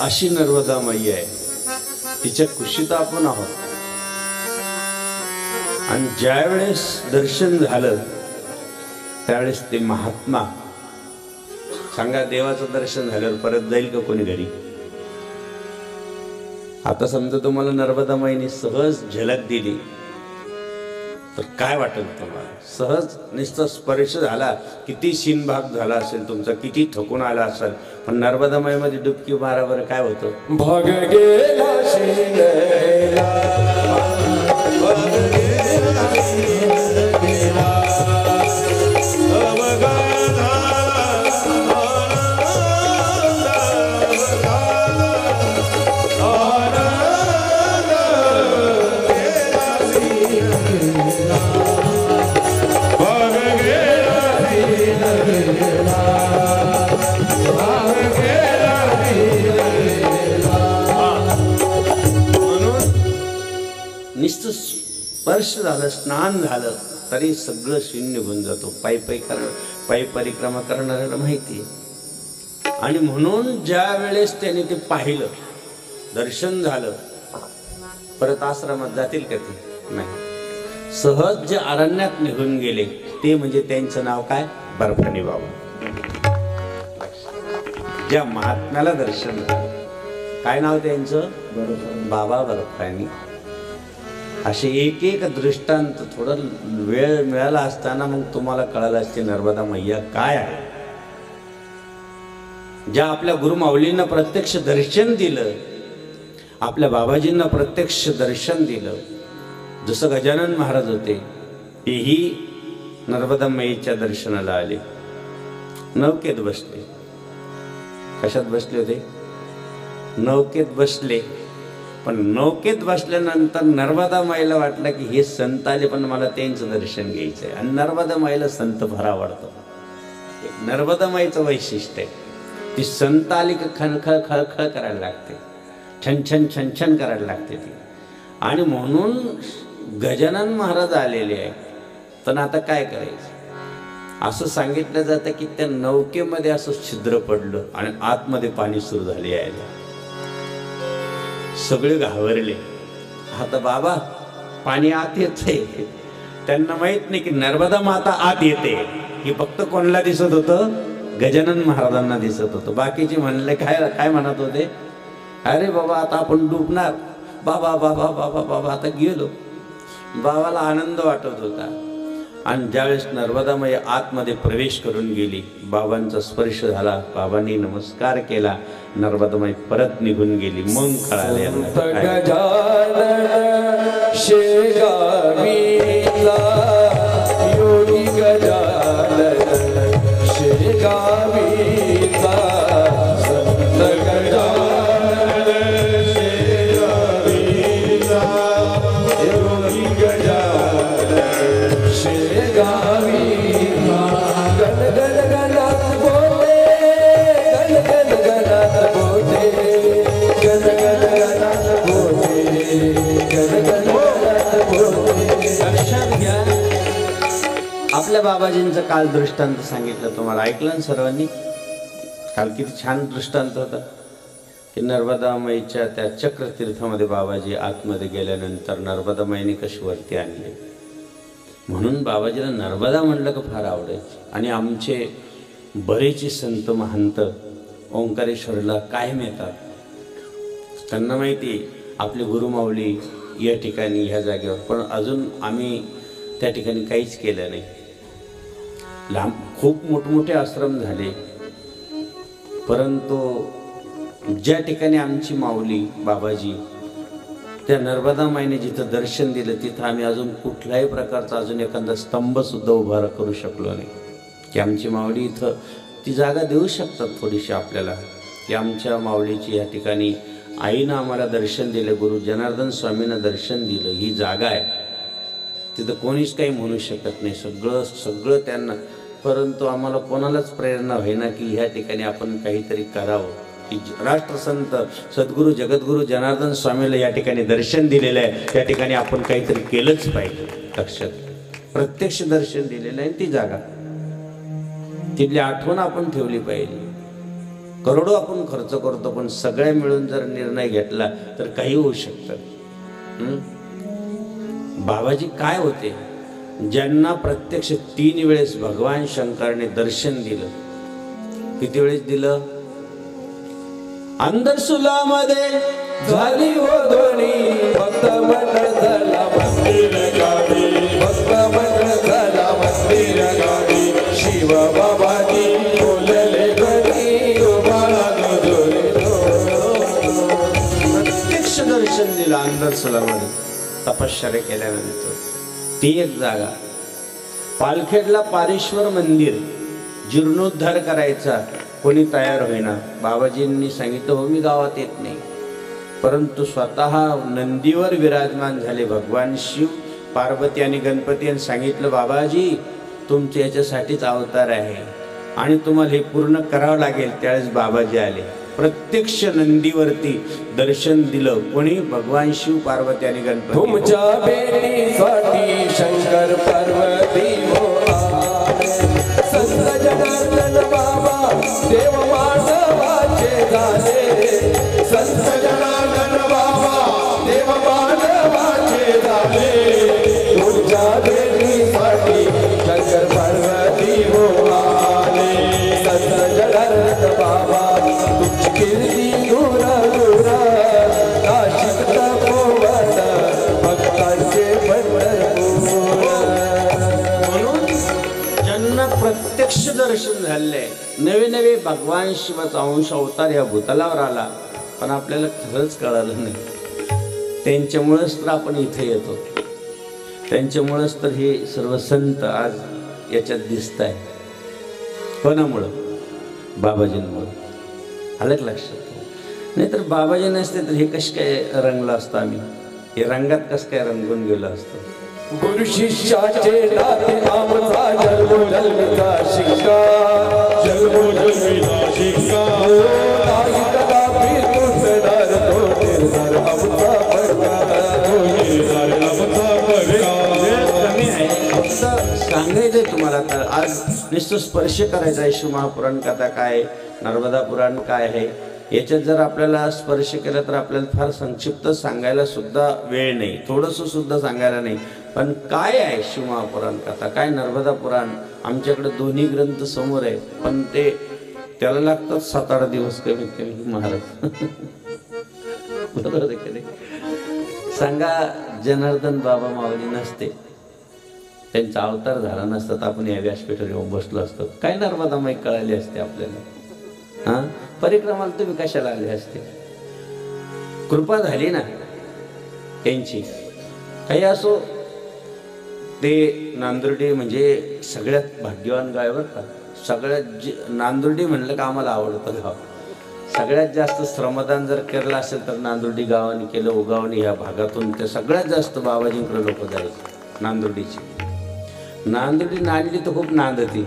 अशी नर्मदा माई आहे. तिच्या कुशीत आपण आहोत. आणि ज्यावेळेस दर्शन झालं त्यावेळेस ते महात्मा, सांगा देवाचं दर्शन झाल्यावर परत जाईल का कोणी घरी? आता समजा तुम्हाला नर्मदा माईने सहज झलक दिली तर काय वाटेल तुम्हाला? सहज नुसता स्पर्श झाला, किती शिनभाग झाला असेल तुमचा, किती थकून आला असेल, पण नर्मदा माईमध्ये डुबकी मारा बरं, काय होतं? भाग गेला शिनेला, भाग गेला शिनेला, नुसतं स्पर्श झालं, स्नान झालं तरी सगळं शीण निघून जातो. पायी परिक्रमा करणाऱ्याला माहिती आहे. आणि म्हणून ज्या वेळेस त्याने ते पाहिलं, दर्शन झालं, परत आश्रमात जातील का ते? नाही. सहज जे अरण्यात निघून गेले ते म्हणजे त्यांचं नाव काय? बर्फानी बाबा. ज्या महात्म्याला दर्शन झालं, काय नाव त्यांचं? बाबा बर्फानी. असे एक एक दृष्टांत थोडं वेळ मिळाला असताना मग तुम्हाला कळालं असते नर्मदा मैया काय आहे. ज्या आपल्या गुरुमाऊलींना प्रत्यक्ष दर्शन दिलं, आपल्या बाबाजींना प्रत्यक्ष दर्शन दिलं, जसं गजानन महाराज होते तेही नर्मदा मैयाच्या दर्शनाला आले, नौकेत बसले. कशात बसले होते? नौकेत बसले. पण नौकेत बसल्यानंतर नर्मदा माईला वाटलं की हे संत आले पण मला त्यांचं दर्शन घ्यायचंय. आणि नर्मदा माईला संत फार आवडतो. नर्मदा माईचं वैशिष्ट्य आहे, ती संत आली की खळखळ खळखळ करायला लागते, छन छन छन छन करायला लागते ती. आणि म्हणून गजानन महाराज आलेले आहे. पण आता काय करायचं? असं सांगितलं जातं की त्या नौकेमध्ये असं छिद्र पडलं आणि आतमध्ये पाणी सुरू झाले यायला. सगळे घाबरले. आता बाबा पाणी आत येते. त्यांना माहित नाही की नर्मदा माता आत येते. ही फक्त कोणाला दिसत होतं? गजानन महाराजांना दिसत होतं. बाकीचे म्हणले काय काय म्हणत होते? अरे बाबा आता आपण डुबणार. बाबा बाबा बाबा बाबा. आता गेलो. बाबाला आनंद वाटत होता. आणि ज्यावेळेस नर्मदामाई आतमध्ये प्रवेश करून गेली, बाबांचा स्पर्श झाला, बाबांनी नमस्कार केला, नर्मदामाई परत निघून गेली. मग कळाले योगी गजानन शेगावीचा, संत गजानन शेगावीचा, योगी गजानन शेगावी. गण गण गणात बोले, गण गण गणात बोले, गण गण गणात बोले, गण गण गणात बोले. लक्षात घ्या, आपल्या बाबाजींचं काल दृष्टांत सांगितलं, तुम्हाला ऐकलं ना सर्वांनी? काल किती छान दृष्टांत होता की नर्मदामाईच्या त्या चक्रतीर्थामध्ये बाबाजी आतमध्ये गेल्यानंतर नर्मदामाईने कशी वरती आणले. म्हणून बाबाजीला नर्मदा म्हणलं का फार आवडायचे. आणि आमचे बरेचसे संत महंत ओंकारेश्वरला कायम येतात. त्यांना माहिती आपले गुरुमाऊली या ठिकाणी ह्या जागेवर, पण अजून आम्ही त्या ठिकाणी काहीच केलं नाही. लांब खूप मोठमोठे आश्रम झाले, परंतु ज्या ठिकाणी आमची माऊली बाबाजी त्या नर्मदा माईने जिथं दर्शन दिलं तिथं आम्ही अजून कुठल्याही प्रकारचा अजून एखादा स्तंभ सुद्धा उभा करू शकलो नाही. की आमची माऊली इथं ती जागा देऊ शकतात थोडीशी आपल्याला, की आमच्या माऊलीची या ठिकाणी आईनं आम्हाला दर्शन दिलं, गुरु जनार्दन स्वामींना दर्शन दिलं, ही जागा आहे, तिथं कोणीच काही म्हणू शकत नाही, सगळं त्यांना. परंतु आम्हाला कोणालाच प्रेरणा होईना की ह्या ठिकाणी आपण काहीतरी करावं. की राष्ट्रसंत सद्गुरू जगद्गुरू जनार्दन स्वामीला या ठिकाणी दर्शन दिलेलं आहे, त्या ठिकाणी आपण काहीतरी केलंच पाहिजे. लक्षात, प्रत्यक्ष दर्शन दिलेलं आहे ती जागा, तिथली आठवण आपण ठेवली पाहिजे. करोडो आपण खर्च करतो, पण सगळे मिळून जर निर्णय घेतला तर काही होऊ शकतं. बाबाजी काय होते, ज्यांना प्रत्यक्ष 3 वेळेस भगवान शंकराने दर्शन दिलं. किती वेळेस दिलं? अंधरसुलामध्ये झाली हो धोणी, भक्त मंडळ झाला मंदिर गावी, भक्त मंडळ झाला मंदिर गावी. शिव बाबाजी बोलले घरी, तुम्हाला प्रत्यक्ष दर्शन दिलं अंधरसुलामध्ये तपश्चर्या केल्यानंतर. ती एक जागा. पालखेडला पारेश्वर मंदिर जीर्णोद्धार करायचा, कोणी तयार होईना. बाबाजींनी सांगितलं, हो मी गावात येत नाही. परंतु स्वतः नंदीवर विराजमान झाले भगवान शिव, पार्वती आणि गणपती, आणि सांगितलं, बाबाजी तुमच्या याच्यासाठीच अवतार आहे आणि तुम्हाला हे पूर्ण करावं लागेल. त्यावेळेस बाबाजी आले, प्रत्यक्ष नंदीवरती दर्शन दिलं. कोणी? भगवान शिव, पार्वती आणि गणपती. तुमच्या बेटीसाठी शंकर पार्वती हो आले. संत जनार्दन बाबा देव मानवाचे झाले. संत जनार्दन बाबा देव मानवाचे झाले. तुमच्या बेटीसाठी शंकर पार्वती हो आले. संत जनार्दन बाबा तुमची कीर्ती दूर दूर, नाशिक तपोवन भक्तांचे पंढरपूर. म्हणून ज्यांना प्रत्यक्ष दर्शन झाले, नवे नवे भगवान शिवाचा अंश अवतार या भूतलावर आला, पण आपल्याला खरंच कळालं नाही. त्यांच्यामुळेच तर आपण इथे येतो, त्यांच्यामुळेच तर हे सर्व संत आज याच्यात दिसत आहे. कोणामुळं? बाबाजींमुळं. आलं लक्षात? नाहीतर बाबाजी नसते तर हे कसं काय रंगलं असतं, आम्ही हे रंगात कसं काय रंगून गेलो असतो. गुरु शिष्याचे नाते आमचा जन्मोजन्मीचा शिक्का, जन्मोजन्मीचा शिक्का. नाही कदापि तुटणार तो निर्धार आमचा पडका, तो निर्धार आमचा पडका. कमी आहे, फक्त सांगायचंय तुम्हाला. तर आज नुसतं स्पर्श करायचा आहे. शिवमहापुराण कथा काय, नर्मदा पुराण काय आहे, याच्यात जर आपल्याला स्पर्श केला तर आपल्याला फार संक्षिप्त सांगायला सुद्धा वेळ नाही, थोडंसं सुद्धा सांगायला नाही. पण काय आहे शिवमहापुराण कथा, काय नर्मदा पुराण, आमच्याकडे दोन्ही ग्रंथ समोर आहे, पण ते त्याला लागतात 7-8 दिवस कमीत कमी महाराज. बरोबर आहे की नाही? सांगा, जनार्दन बाबा माऊली नसते, त्यांचा अवतार झाला नसता तर आपण या व्यासपीठावर येऊन बसलो असतो. काय नर्मदामाई कळाली असते आपल्याला? हां, परिक्रमाला तुम्ही कशाला आले असते? कृपा झाली ना त्यांची. काही असो, ते नांदुर्डी म्हणजे सगळ्यात भाग्यवान गाव बरं का. सगळ्यात नांदुर्डी म्हणलं का आम्हाला आवडतं गाव. सगळ्यात जास्त श्रमदान जर केलं असेल तर नांदुर्डी गावाने केलं. उगावणी ह्या भागातून ते सगळ्यात जास्त बाबाजींकडे लोक जायचे. नांदुर्डीची नांदुर्डी नांदली तर खूप नांदती.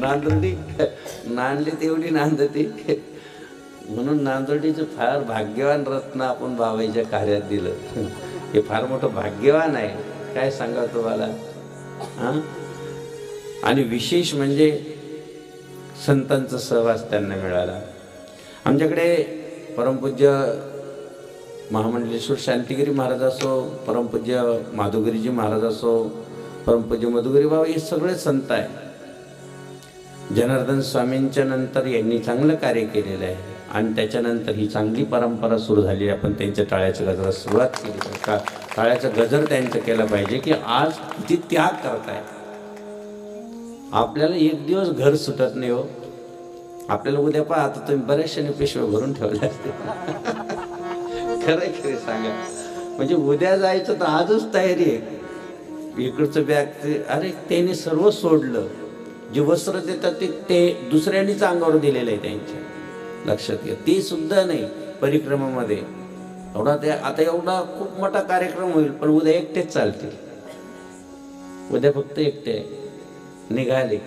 नांदुर्डी नांदली तेवढी नांदती. म्हणून नांदुर्डीचं फार भाग्यवान रत्न आपण बाबाईच्या कार्यात दिलं. हे फार मोठं भाग्यवान आहे, काय सांगा तुम्हाला. हां, आणि विशेष म्हणजे संतांचा सहवास त्यांना मिळाला. आमच्याकडे परमपूज्य महामंडलेश्वर शांतिगिरी महाराज असो, परमपूज्य माधुगिरीजी महाराज असो, परमपूज्य मधुगिरी बाबा, हे सगळे संत आहे. जनार्दन स्वामींच्या नंतर यांनी चांगलं कार्य केलेलं आहे आणि त्याच्यानंतर ही चांगली परंपरा सुरू झाली. आपण त्यांच्या टाळ्याच्या गजरात सुरुवात केली, टाळ्याचा गजर त्यांचा केला पाहिजे की आज किती त्याग करताय. आपल्याला एक दिवस घर सुटत नाही हो. आपल्याला उद्या पहा, आता तुम्ही बऱ्याचशाने पिशव्या भरून ठेवले असते. खरं खरं सांगा, म्हणजे उद्या जायचं तर आजच तयारी आहे. इकडचं बॅग ते, अरे त्याने सर्व सोडलं. जे वस्त्र देतात ते दुसऱ्यांनीच अंगावर दिलेलं आहे त्यांच्या. लक्षात घ्या, ते सुद्धा नाही परिक्रमामध्ये. एवढा ते आता एवढा खूप मोठा कार्यक्रम होईल, पण उद्या एकटेच चालतील. उद्या फक्त एकटे निघाले.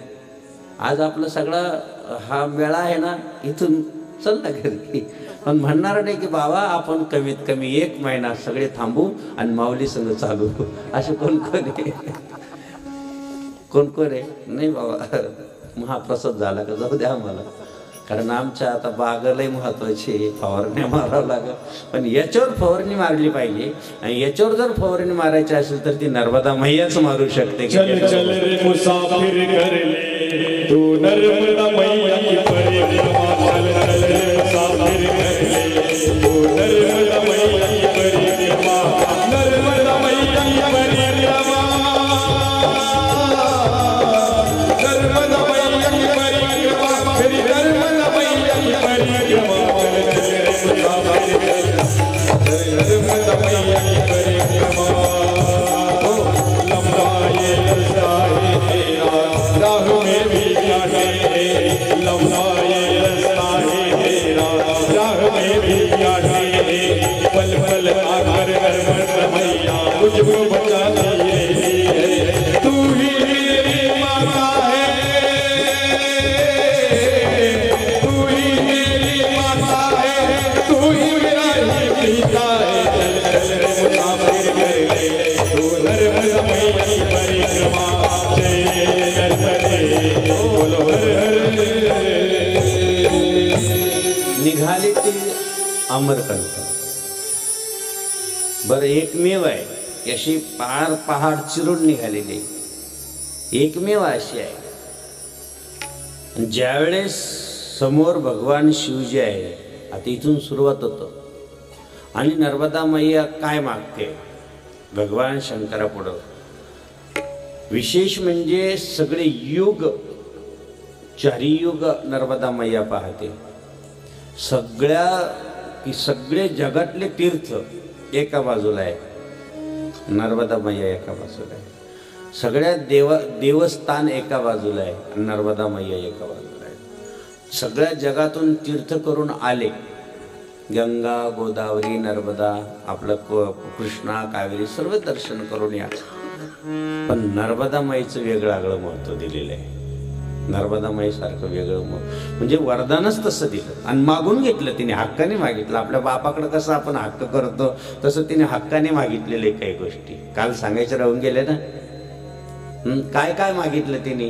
आज आपला सगळा हा मेळा आहे ना, इथून चल ना घरी. पण म्हणणार नाही की बाबा आपण कमीत कमी 1 महिना सगळे थांबू आणि माऊली संग चालू. असे कोण कोण आहे? कोण कोण आहे? नाही बाबा, महाप्रसाद झाला का जाऊ द्या आम्हाला. कारण आमच्या आता बागालाही महत्वाची आहे, फवारणी मारावं लागेल. पण याच्यावर फवारणी मारली पाहिजे आणि याच्यावर जर फवारणी मारायची असेल तर ती नर्मदा मैयाच मारू शकते. चल चल रे मुसाफिर कर ले तू नर्मदा मैया की परिक्रमा, चल चल रे मुसाफिर कर ले तू नर्मदा मैया की परिक्रमा, नर्मदा मैया की परिक्रमा, नर्मदा मैया की परिक्रमा, फिर नर्मदा मैया की परिक्रमा, चल चल रे मुसाफिर कर ले नर्मदा मैया की परिक्रमा. लंबा ये रास्ता है तेरा, राह में भी जाने दे, लंबा ये रास्ता है तेरा, राह में भी जाने दे, पल पल आकर नर्मदा मैया मुझको बचा लिए, तू ही मेरी माता है, तू ही मेरी माता है, तू ही मेरा ही पिता है. चल चल रे मुसाफिर कर ले तू नर्मदा मैया की परिक्रमा, जय नर्मदे बोलो हर हर. निघाले ते अमरकंठ. बरं एकमेव आहे अशी पार पहाड चिरून निघालेली एकमेव अशी आहे. ज्यावेळेस समोर भगवान शिवजी आहे, आता इथून सुरुवात होतं आणि नर्मदा मैया काय मागते भगवान शंकरापुढं. विशेष म्हणजे सगळे युग, चारी युग नर्मदा मैया पाहते. सगळे जगातले तीर्थ एका बाजूला आहे, नर्मदा मैया एका बाजूला आहे. सगळ्या देवस्थान एका बाजूला आहे, नर्मदा मैया एका बाजूला आहे. सगळ्या जगातून तीर्थ करून आले, गंगा गोदावरी नर्मदा आपलं कृष्णा कावेरी सर्व दर्शन करून या. पण नर्मदा माईचं वेगळं आगळं महत्व दिलेलं आहे. नर्मदा माईसारखं वेगळं म्हणजे वरदानच तसं दिलं आणि मागून घेतलं तिने, हक्काने मागितलं. आपल्या बापाकडे कसं आपण हक्क करतो तसं तिने हक्काने मागितलेले काही गोष्टी काल सांगायचे राहून गेले ना. काय काय मागितलं तिने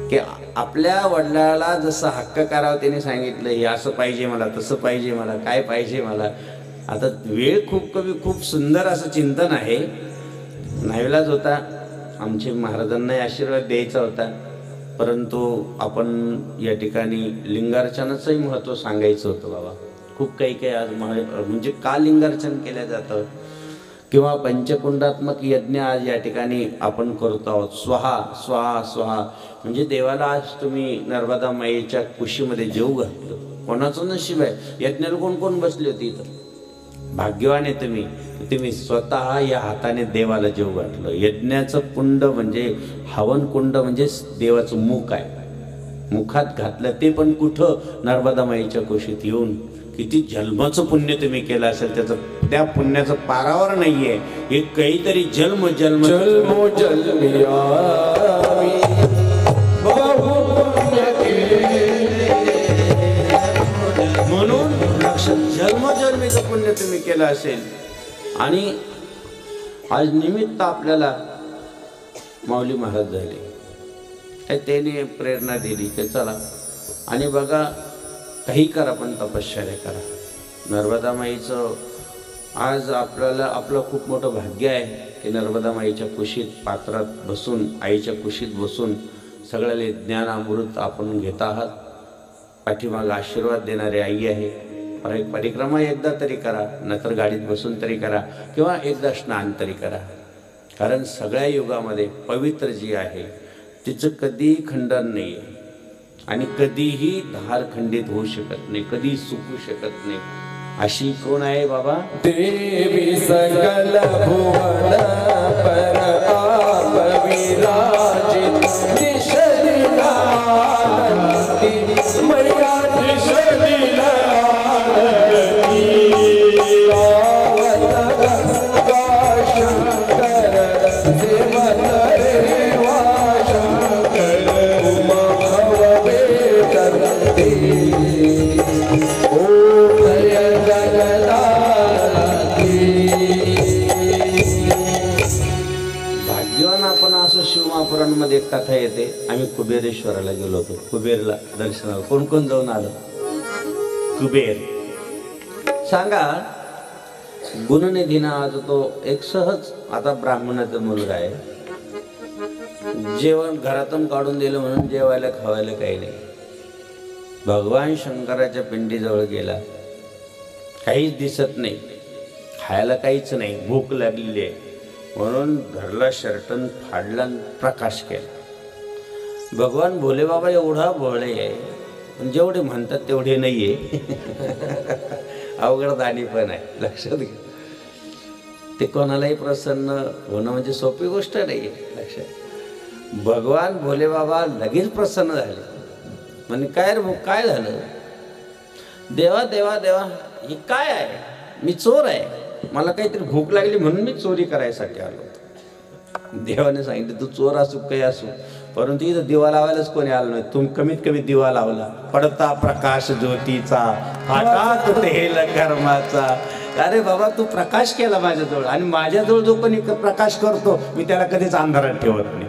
की आपल्या वडिलाला जसं हक्क करावं तिने सांगितलं, हे असं पाहिजे मला, तसं पाहिजे मला, काय पाहिजे मला. आता वेळ खूप सुंदर असं चिंतन आहे. नाईलाज होता, आमचे महाराजांना आशीर्वाद द्यायचा होता, परंतु आपण या ठिकाणी लिंगार्चनाचंही महत्त्व सांगायचं होतं बाबा. खूप काही आज म्हणजे का लिंगार्चन केलं जातं किंवा पंचकुंडात्मक यज्ञ आज या ठिकाणी आपण करतो आहोत. स्वाहा स्वाहा स्वाहा म्हणजे देवाला आज तुम्ही नर्मदा माईच्या कुशीमध्ये जेवू घातलं. कोणाचं नशीब आहे, यज्ञाला कोण कोण बसली होती इथं, भाग्यवान आहे तुम्ही स्वतः या हाताने देवाला जेवू घातलं. यज्ञाचं कुंड म्हणजे हवन कुंड म्हणजे देवाचं मुख आहे, मुखात घातलं ते पण कुठं, नर्मदा माईच्या कुशीत येऊन. किती जन्माचं पुण्य तुम्ही केलं असेल, त्याचं त्या पुण्याचं पारावर नाहीये. हे काहीतरी जन्म जन्म म्हणून जन्मजन्मीचं पुण्य तुम्ही केलं असेल. आणि आज निमित्त आपल्याला माऊली महाराज झाले, त्याने प्रेरणा दिली की चला आणि बघा काही करा पण तपश्चर्या करा. नर्मदा माईचं आज आपलं खूप मोठं भाग्य आहे की नर्मदा माईच्या कुशीत पात्रात बसून, आईच्या कुशीत बसून सगळ्याला ज्ञान अमृत आपण घेत आहात. पाठीमागं आशीर्वाद देणारी आई आहे. परिक्रमा एकदा तरी करा, नंतर गाडीत बसून तरी करा किंवा एकदा स्नान तरी करा. कारण सगळ्या युगामध्ये पवित्र जी आहे तिचं कधीही खंडन नाही आहे आणि कधीही धार खंडित होऊ शकत नाही, कधी सुकू शकत नाही. अशी कोण आहे बाबा? देवी सकल भुवन पर आप विराजित, दिश दिनानंदी मैया दिश दिनानंदी, आवत गंगा शंकर देवन रेवा शंकर, उमा भवे करती ओ भय जगदानंदी. पुराणामध्ये एक कथा येते. आम्ही कुबेरेश्वराला गेलो होतो, कुबेरला दर्शनाला. कोण कोण जाऊन आलं? कुबेर. सांगा, गुणनिधी नावाचा तो एक सहज, आता ब्राह्मणाचा मुलगा आहे, जेवण घरातून काढून दिलं म्हणून जेवायला खावायला काही नाही. भगवान शंकराच्या पिंडीजवळ गेला, काहीच दिसत नाही, खायला काहीच नाही, भूक लागलेली आहे म्हणून धरला शर्टन फाडला, प्रकाश केला. भगवान भोले बाबा एवढा भोळे आहे, पण जेवढे म्हणतात तेवढे नाही आहे. अवघड दाणी पण आहे, लक्षात घ्या. ते कोणालाही प्रसन्न होणं म्हणजे सोपी गोष्ट नाही आहे, लक्षात. भगवान भोले बाबा लगेच प्रसन्न झाले. म्हणजे काय रे भाऊ, काय झालं? देवा देवा देवा, हे काय आहे? मी चोर आहे, मला काहीतरी भूक लागली म्हणून मी चोरी करायसाठी आलो. देवाने सांगितलं, तू चोर असू काही असू, परंतु इथं दिवा लावायलाच कोणी आलं नाही. तुम्ही कमीत कमी दिवा लावला. पडता प्रकाश ज्योतीचा, फाटा तुटेल कर्माचा. अरे बाबा, तू प्रकाश केला माझ्याजवळ, आणि माझ्याजवळ जो कोणी प्रकाश करतो मी त्याला कधीच अंधारात ठेवत नाही.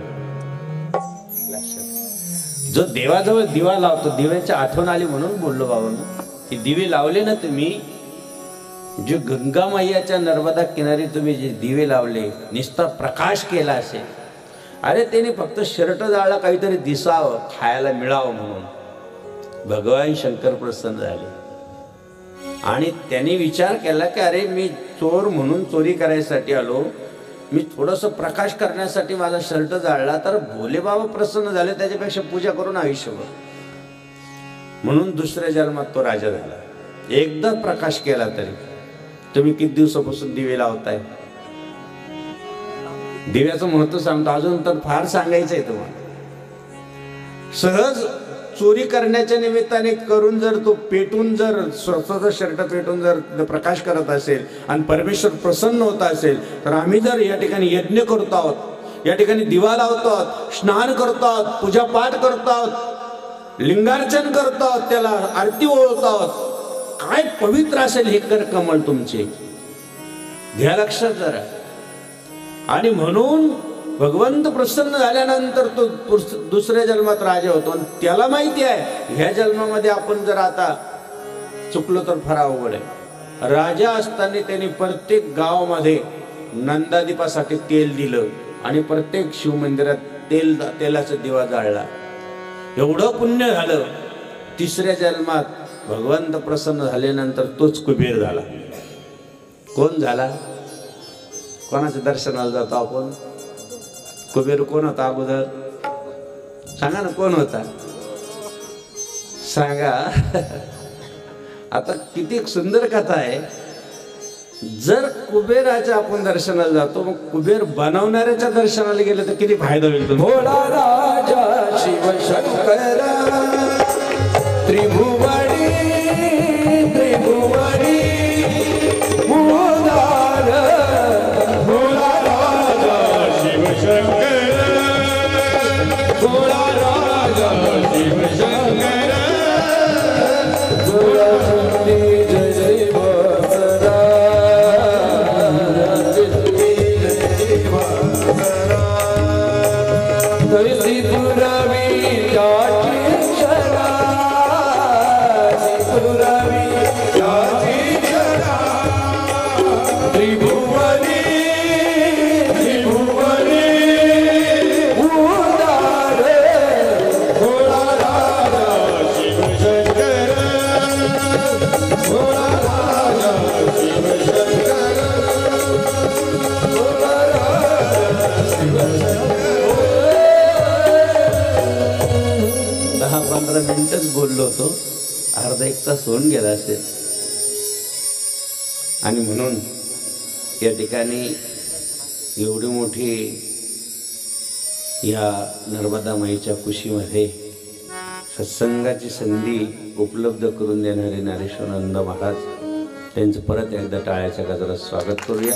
जो देवाजवळ दिवा लावतो, दिव्याची आठवण आली म्हणून बोललो बाबांनो, की दिवे लावले ना तुम्ही, जे गंगा मैयाच्या नर्मदा किनारी तुम्ही जे दिवे लावले, निस्ता प्रकाश केला असेल. अरे त्याने फक्त शर्ट जाळला, काहीतरी दिसावं, खायला मिळावं म्हणून भगवान शंकर प्रसन्न झाले. आणि त्यांनी विचार केला की अरे मी चोर म्हणून चोरी करायसाठी आलो, मी थोडंसं प्रकाश करण्यासाठी माझा शर्ट जाळला, तर भोले बाबा प्रसन्न झाले, त्याच्यापेक्षा पूजा करून आयुष्यभर. म्हणून दुसऱ्या जन्मात तो राजा झाला. एकदा प्रकाश केला तरी. तुम्ही किती दिवसापासून दिवे लावताय? दिव्याचं महत्व सांगतो, अजून तर फार सांगायचं आहे तुम्हाला. सहज चोरी करण्याच्या निमित्ताने करून जर तो पेटून, जर स्वतःचा शर्ट पेटून जर प्रकाश करत असेल आणि परमेश्वर प्रसन्न होत असेल, तर आम्ही जर या ठिकाणी यज्ञ करतो आहोत, या ठिकाणी दिवा लावतो आहोत, स्नान करतो आहोत, पूजापाठ करतो आहोत, लिंगार्चन करतो आहोत, त्याला आरती ओळखतो आहोत, काय पवित्र असेल हे कर कमळ तुमचे. घ्या लक्षात जरा. आणि म्हणून भगवंत प्रसन्न झाल्यानंतर तो दुसऱ्या जन्मात राजा होतो. आणि त्याला माहिती आहे ह्या जन्मामध्ये आपण जर आता चुकलो तर फार अवघड आहे. राजा असताना त्यांनी प्रत्येक गावामध्ये नंदादीपासाठी तेल दिलं आणि प्रत्येक शिवमंदिरात तेलाचा दिवा जाळला. एवढं पुण्य झालं. तिसऱ्या जन्मात भगवंत प्रसन्न झाल्यानंतर तोच कुबेर झाला. कोण झाला? कोणाच्या दर्शनाला जातो आपण? कुबेर कोण होता अगोदर? सांगा ना, कोण होता? सांगा. आता किती सुंदर कथा आहे. जर कुबेराच्या आपण दर्शनाला जातो, मग कुबेर बनवणाऱ्याच्या दर्शनाला गेले तर किती फायदा होईल? भोळा राजा शिव शंकर त्रिभुवनी त्रिभुवनी उदार. भोळा राजा शिव शंकर, भोळा राजा शिव शंकर, भोळा जय जय बसरा, जय बसरा. तरी पुरावी मिनिटच बोललो होतो, अर्धा एक तास होऊन गेला असेल. आणि म्हणून या ठिकाणी एवढी मोठी या नर्मदा माईच्या कुशीमध्ये सत्संगाची संधी उपलब्ध करून देणारे ज्ञानेश्वरानंद महाराज, त्यांचं परत एकदा टाळ्याच्या गजरात स्वागत करूया.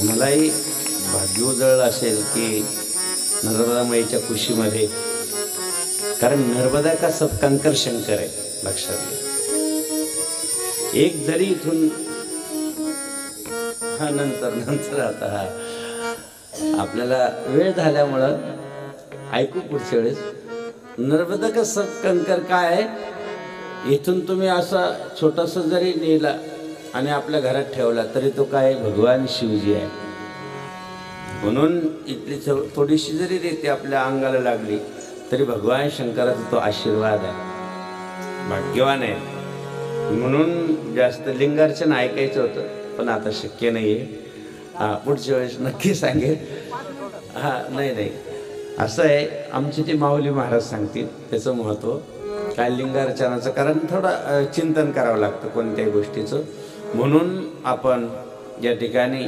आम्हालाही भाग्य उजळलं असेल की नर्मदा माईच्या कुशीमध्ये, कारण नर्मदा का सब कंकर शंकर आहे, लक्षात घ्या. एक जरी इथून नंतर आता आपल्याला वेळ झाल्यामुळं ऐकू पुढच्या वेळेस. नर्मदा कसं कंकर काय आहे, इथून तुम्ही असा छोटासा जरी नेला आणि आपल्या घरात ठेवला तरी तो काय भगवान शिवजी आहे. म्हणून इथली थोडीशी जरी रेती आपल्या अंगाला लागली तरी भगवान शंकराचा तो आशीर्वाद आहे. भाग्यवान आहे. म्हणून जास्त लिंगार्चन ऐकायचं होतं पण आता शक्य नाही आहे. पुढच्या वेळेस नक्की सांगेल. नाही असं आहे, आमचे ते माऊली महाराज सांगतील त्याचं महत्त्व काय लिंगार्चनाचं, कारण थोडं चिंतन करावं लागतं कोणत्याही गोष्टीचं. म्हणून आपण या ठिकाणी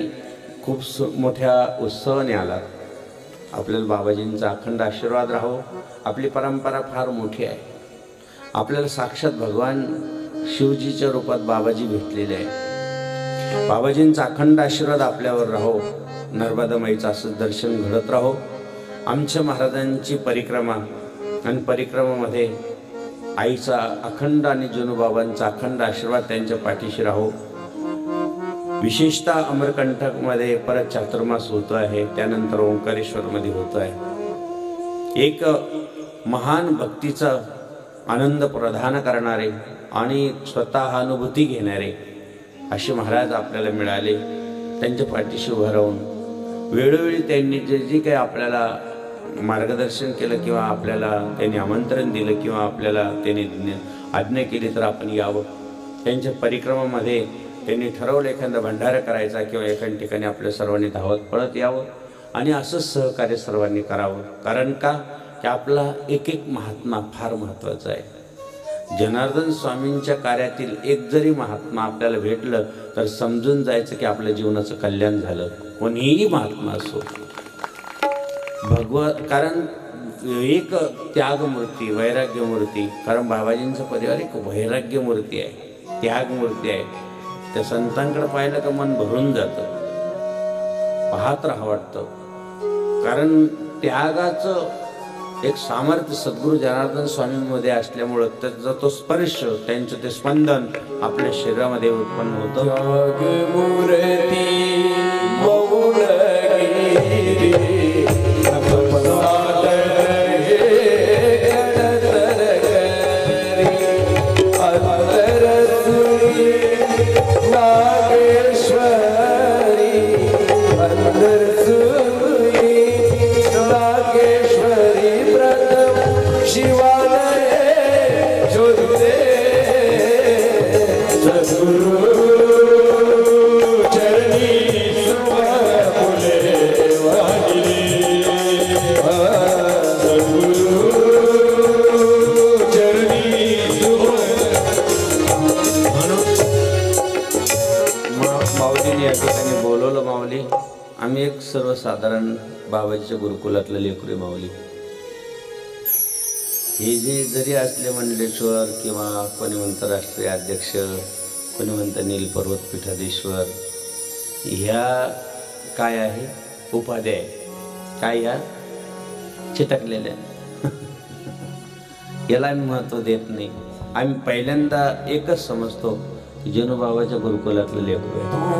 खूप मोठ्या उत्सवाने आलात. आपल्याला बाबाजींचा अखंड आशीर्वाद राहो. आपली परंपरा फार मोठी आहे. आपल्याला साक्षात भगवान शिवजीच्या रूपात बाबाजी भेटलेले आहे. बाबाजींचा अखंड आशीर्वाद आपल्यावर राहो. नर्मदा माईचं असं दर्शन घडत राहो. आमच्या महाराजांची परिक्रमा आणि परिक्रमामध्ये आईचा अखंड आणि जनुबाबांचा अखंड आशीर्वाद त्यांच्या पाठीशी राहो. विशेषतः अमरकंटकमध्ये परत चातुर्मास होतो आहे, त्यानंतर ओंकारेश्वरमध्ये होतो आहे. एक महान भक्तीचा आनंद प्रदान करणारे आणि स्वतः अनुभूती घेणारे असे महाराज आपल्याला मिळाले. त्यांच्या पाठीशी उभं राहून वेळोवेळी त्यांनी जे काही आपल्याला मार्गदर्शन केलं किंवा आपल्याला त्यांनी आमंत्रण दिलं किंवा आपल्याला त्यांनी आज्ञा केली तर आपण यावं. त्यांच्या परिक्रमामध्ये त्यांनी ठरवलं एखादा भंडारा करायचा किंवा एखाद्या ठिकाणी आपल्या सर्वांनी धावत पळत यावं आणि असंच सहकार्य सर्वांनी करावं. कारण का की आपला एक एक महात्मा फार महत्त्वाचा आहे. जनार्दन स्वामींच्या कार्यातील एक जरी महात्मा आपल्याला भेटलं तर समजून जायचं की आपल्या जीवनाचं कल्याण झालं. कोणीही महात्मा असो, कारण एक त्यागमूर्ती, वैराग्यमूर्ती, कारण बाबाजींचा परिवार एक वैराग्यमूर्ती आहे, त्यागमूर्ती आहे. त्या संतांकडे पाहिलं का मन भरून जातं, पाहत राहावं वाटतं. कारण त्यागाचं एक सामर्थ्य सद्गुरू जनार्दन स्वामींमध्ये असल्यामुळं त्याचा तो स्पर्श, त्यांचं ते स्पंदन आपल्या शरीरामध्ये उत्पन्न होतं. आम्ही एक सर्वसाधारण बाबाजीच्या गुरुकुलातलं लेकरू माऊली. हे जे जरी असले मंडलेश्वर किंवा कोणी म्हणतं राष्ट्रीय अध्यक्ष, कोणी म्हणतं नील पर्वत पीठाधीश्वर, ह्या काय आहे उपाध्या आहे, काय ह्या चिटकलेल्या. याला आम्ही महत्त्व देत नाही. आम्ही पहिल्यांदा एकच समजतो की जनुबाबाच्या गुरुकुलातलं लेकरू आहे.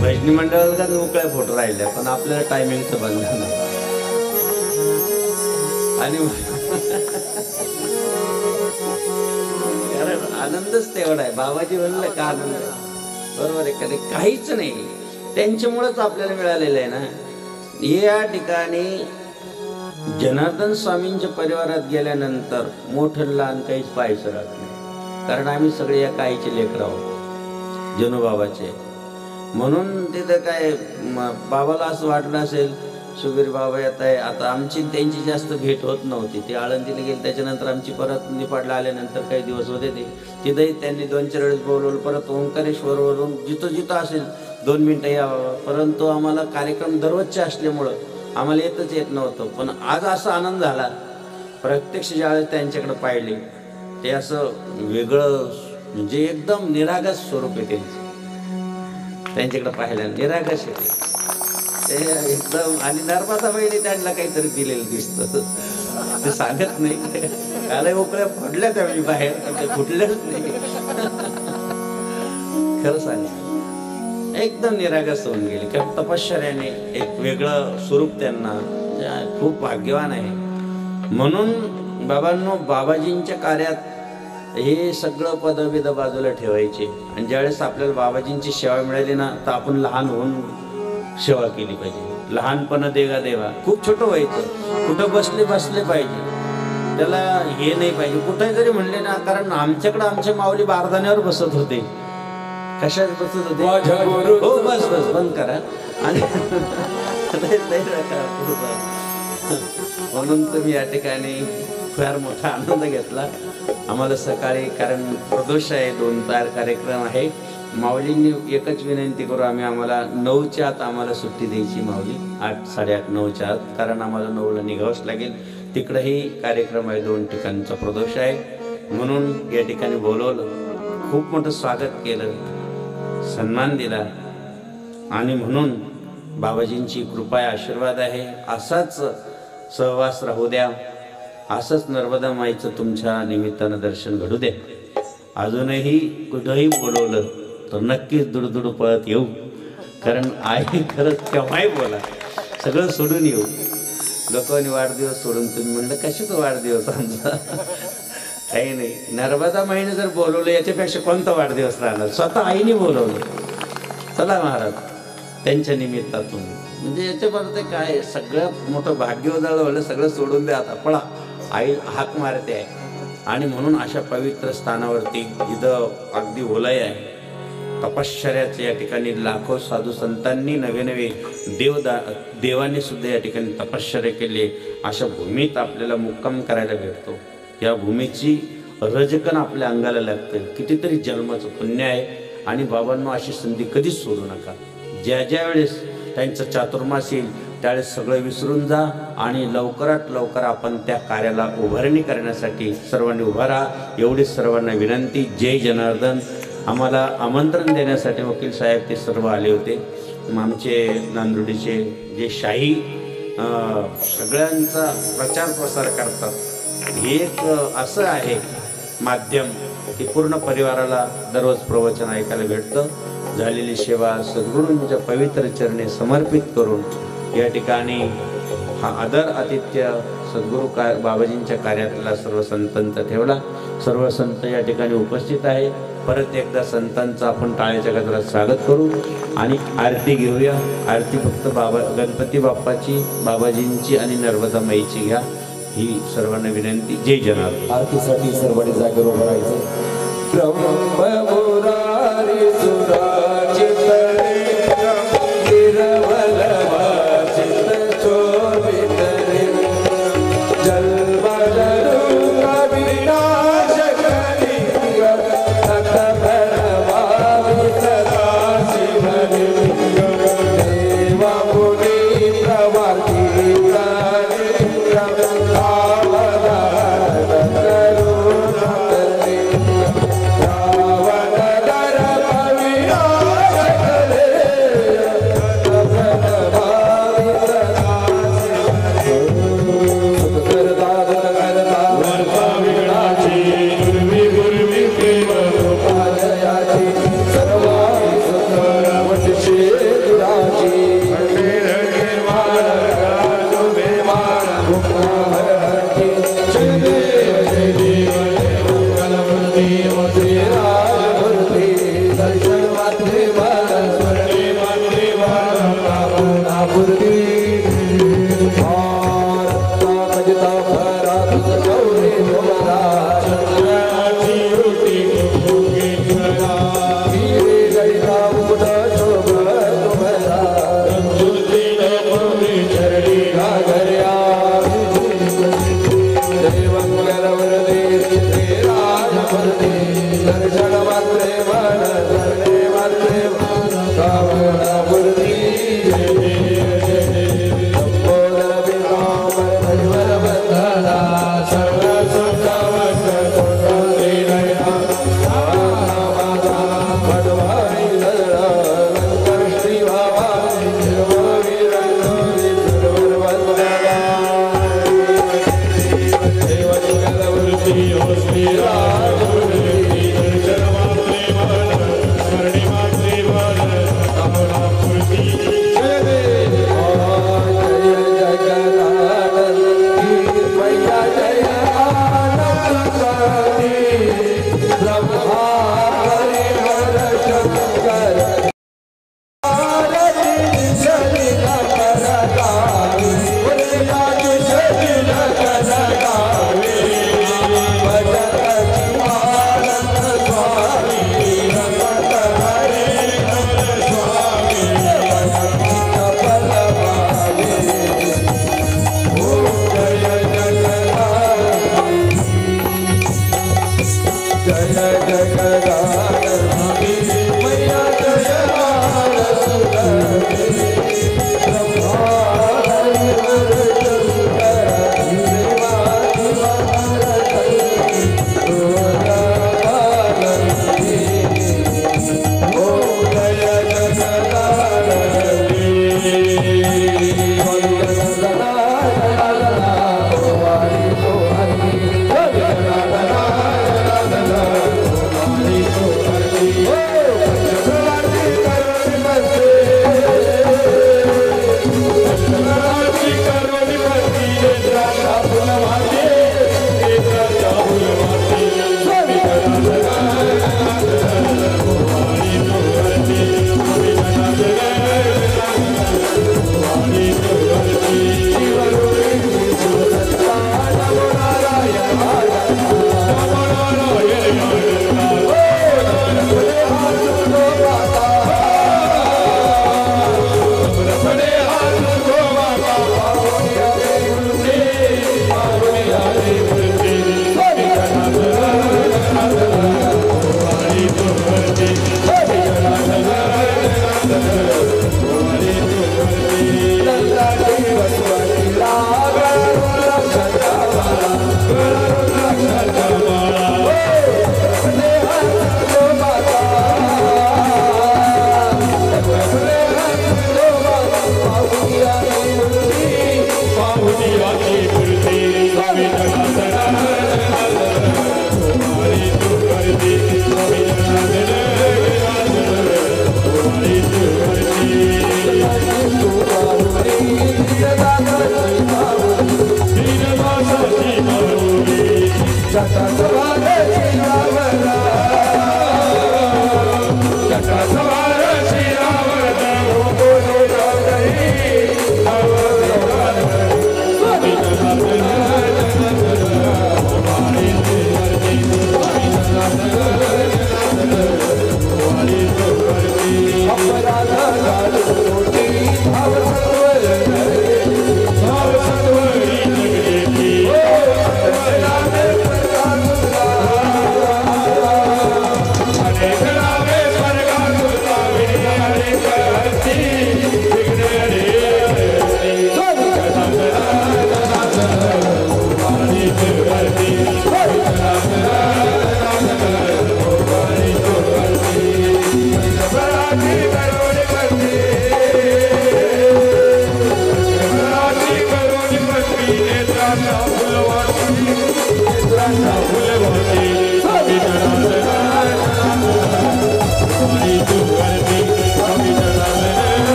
भजनी मंडळाला का मोकळ्या फोटो राहिल्या पण आपल्याला टायमिंगचं बंधन नाही. आणि कारण आनंदच तेवढा आहे. बाबाजी म्हणलं का आनंद आहे, बरोबर आहे. कधी काहीच नाही, त्यांच्यामुळेच आपल्याला मिळालेलं आहे ना. या ठिकाणी जनार्दन स्वामींच्या परिवारात गेल्यानंतर मोठं लहान काहीच पाहायचं राहत नाही. कारण आम्ही सगळे या काहीचे लेकर आहोत, जनुबाबाचे. म्हणून तिथं काय बाबाला असं वाटलं असेल सुबीर बाबा येत आहे. आता आमची त्यांची जास्त भेट होत नव्हती. ते आळंदीला गेले, त्याच्यानंतर आमची परत निपाडला आल्यानंतर काही दिवस होते ते तिथंही त्यांनी 2-4 वेळेस बोलवलं. परत ओंकारेश्वरवरून जिथं असेल 2 मिनटं यावं. परंतु आम्हाला कार्यक्रम दररोजचे असल्यामुळं आम्हाला येत नव्हतं. पण आज असा आनंद झाला प्रत्यक्ष ज्यावेळेस त्यांच्याकडे पाहिले, ते असं वेगळं म्हणजे एकदम निरागस स्वरूप आहे त्यांचं. त्यांच्याकडे पाहायला निरागस येते ते एकदम. आणि नर्मदाबाईने त्यांना काहीतरी दिलेलं दिसतं, ते सांगत नाही. काला उकळ्या फोडल्या त्यावेळी बाहेर, ते फुटल्याच नाही. खरं सांग एकदम निरागस होऊन गेले. कारण तपश्चर्याने एक वेगळं स्वरूप त्यांना, खूप भाग्यवान आहे. म्हणून बाबांनो, बाबाजींच्या कार्यात हे सगळं पदविद बाजूला ठेवायचे. आणि ज्यावेळेस आपल्याला बाबाजींची सेवा मिळाली ना, तर आपण लहान होऊन सेवा केली पाहिजे. लहानपण देगा देवा, खूप छोटं व्हायचं. कुठं बसले पाहिजे, त्याला हे नाही पाहिजे. कुठे जरी म्हणले ना, कारण आमच्याकडे आमचे माऊली बारदाण्यावर बसत होते. कशात बसत होते? हो बस बंद करा. आणि म्हणून तुम्ही या ठिकाणी फार मोठा आनंद घेतला. आम्हाला सकाळी, कारण प्रदोष आहे, 2 कार्यक्रम आहे. माऊलींनी एकच विनंती करू, आम्हाला 9च्या आत आम्हाला सुट्टी द्यायची माऊली, 8, 8:30, 9च्या आत, कारण आम्हाला 9ला निघावंच लागेल. तिकडंही कार्यक्रम आहे, 2 ठिकाणचा प्रदोष आहे. म्हणून या ठिकाणी बोलवलं, खूप मोठं स्वागत केलं, सन्मान दिला. आणि म्हणून बाबाजींची कृपा आहे, आशीर्वाद आहे. असाच सहवास राहू द्या, असंच नर्मदा माईचं तुमच्या निमित्तानं दर्शन घडू द्या. अजूनही कुठंही बोलवलं तर नक्कीच दुडदुड पळत येऊ, कारण आहे खरंच. केव्हाही बोला, सगळं सोडून येऊ. लोकांनी वाढदिवस सोडून, तुम्ही म्हणलं कशाचा वाढदिवस आमचा? काही नाही. नर्मदा माईने जर बोलवलं याच्यापेक्षा कोणता वाढदिवस राहणार? स्वतः आईने बोलवलं, चला महाराज त्यांच्या निमित्तातून. म्हणजे याच्यापर्यंत काय सगळ्यात मोठं भाग्य उजळवलं, सगळं सोडून द्या, आता पळा. आई हाक मारते आहे. आणि म्हणून अशा पवित्र स्थानावरती, जिथं अगदी ओलाय आहे, तपश्चर्याचे या ठिकाणी लाखो साधू संतांनी, नवे देवांनी सुद्धा या ठिकाणी तपश्चर्या केली. अशा भूमीत आपल्याला मुक्काम करायला भेटतो. या भूमीची रजकण आपल्या अंगाला लागतं. कितीतरी जन्माचं पुण्य आहे. आणि बाबांनो, अशी संधी कधीच सोडू नका. ज्या वेळेस त्यांचं चातुर्मास येईल त्यावेळेस सगळं विसरून जा आणि लवकरात लवकर आपण त्या कार्याला उभारणी करण्यासाठी सर्वांनी उभा राहा, एवढीच सर्वांना विनंती. जय जनार्दन. आम्हाला आमंत्रण देण्यासाठी वकील साहेब ते सर्व आले होते. आमचे नांदुर्डीचे जे शाही सगळ्यांचा प्रचार प्रसार करतात, हे एक असं आहे माध्यम की पूर्ण परिवाराला दररोज प्रवचन ऐकायला भेटतं. झालेली सेवा सद्गुरूंच्या पवित्र चरणी समर्पित करून या ठिकाणी हा आदर आतिथ्य सद्गुरू बाबाजींच्या कार्यातला सर्व संतांचा ठेवला. सर्व संत या ठिकाणी उपस्थित आहे. परत एकदा संतांचं आपण टाळ्याच्या गजरात स्वागत करू आणि आरती घेऊया. आरती फक्त गणपती बाप्पाची, बाबाजींची आणि नर्मदा माईची घ्या, ही सर्वांना विनंती. जय जनार्दन. आरतीसाठी सर्वांनी जागेवर उभं राहायचं. ब्रह्ममुरारी सुराचित निरवल वाचित शोभित जलबलरू कविनाश कलिंग तत प्रणवामि सदा शिवलिंग देवा मुनि प्रवाकी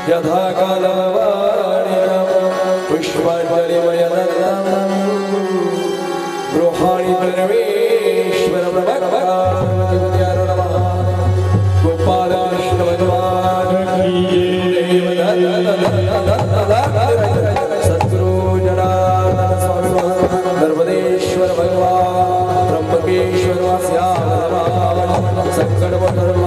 यथा गृहाणि परमेश्वर गोपालकृष्ण भगवान सद्गुरु जनार्दन स्वामी नर्मदेश्वर भगवान ब्रह्मकेश्वर संकट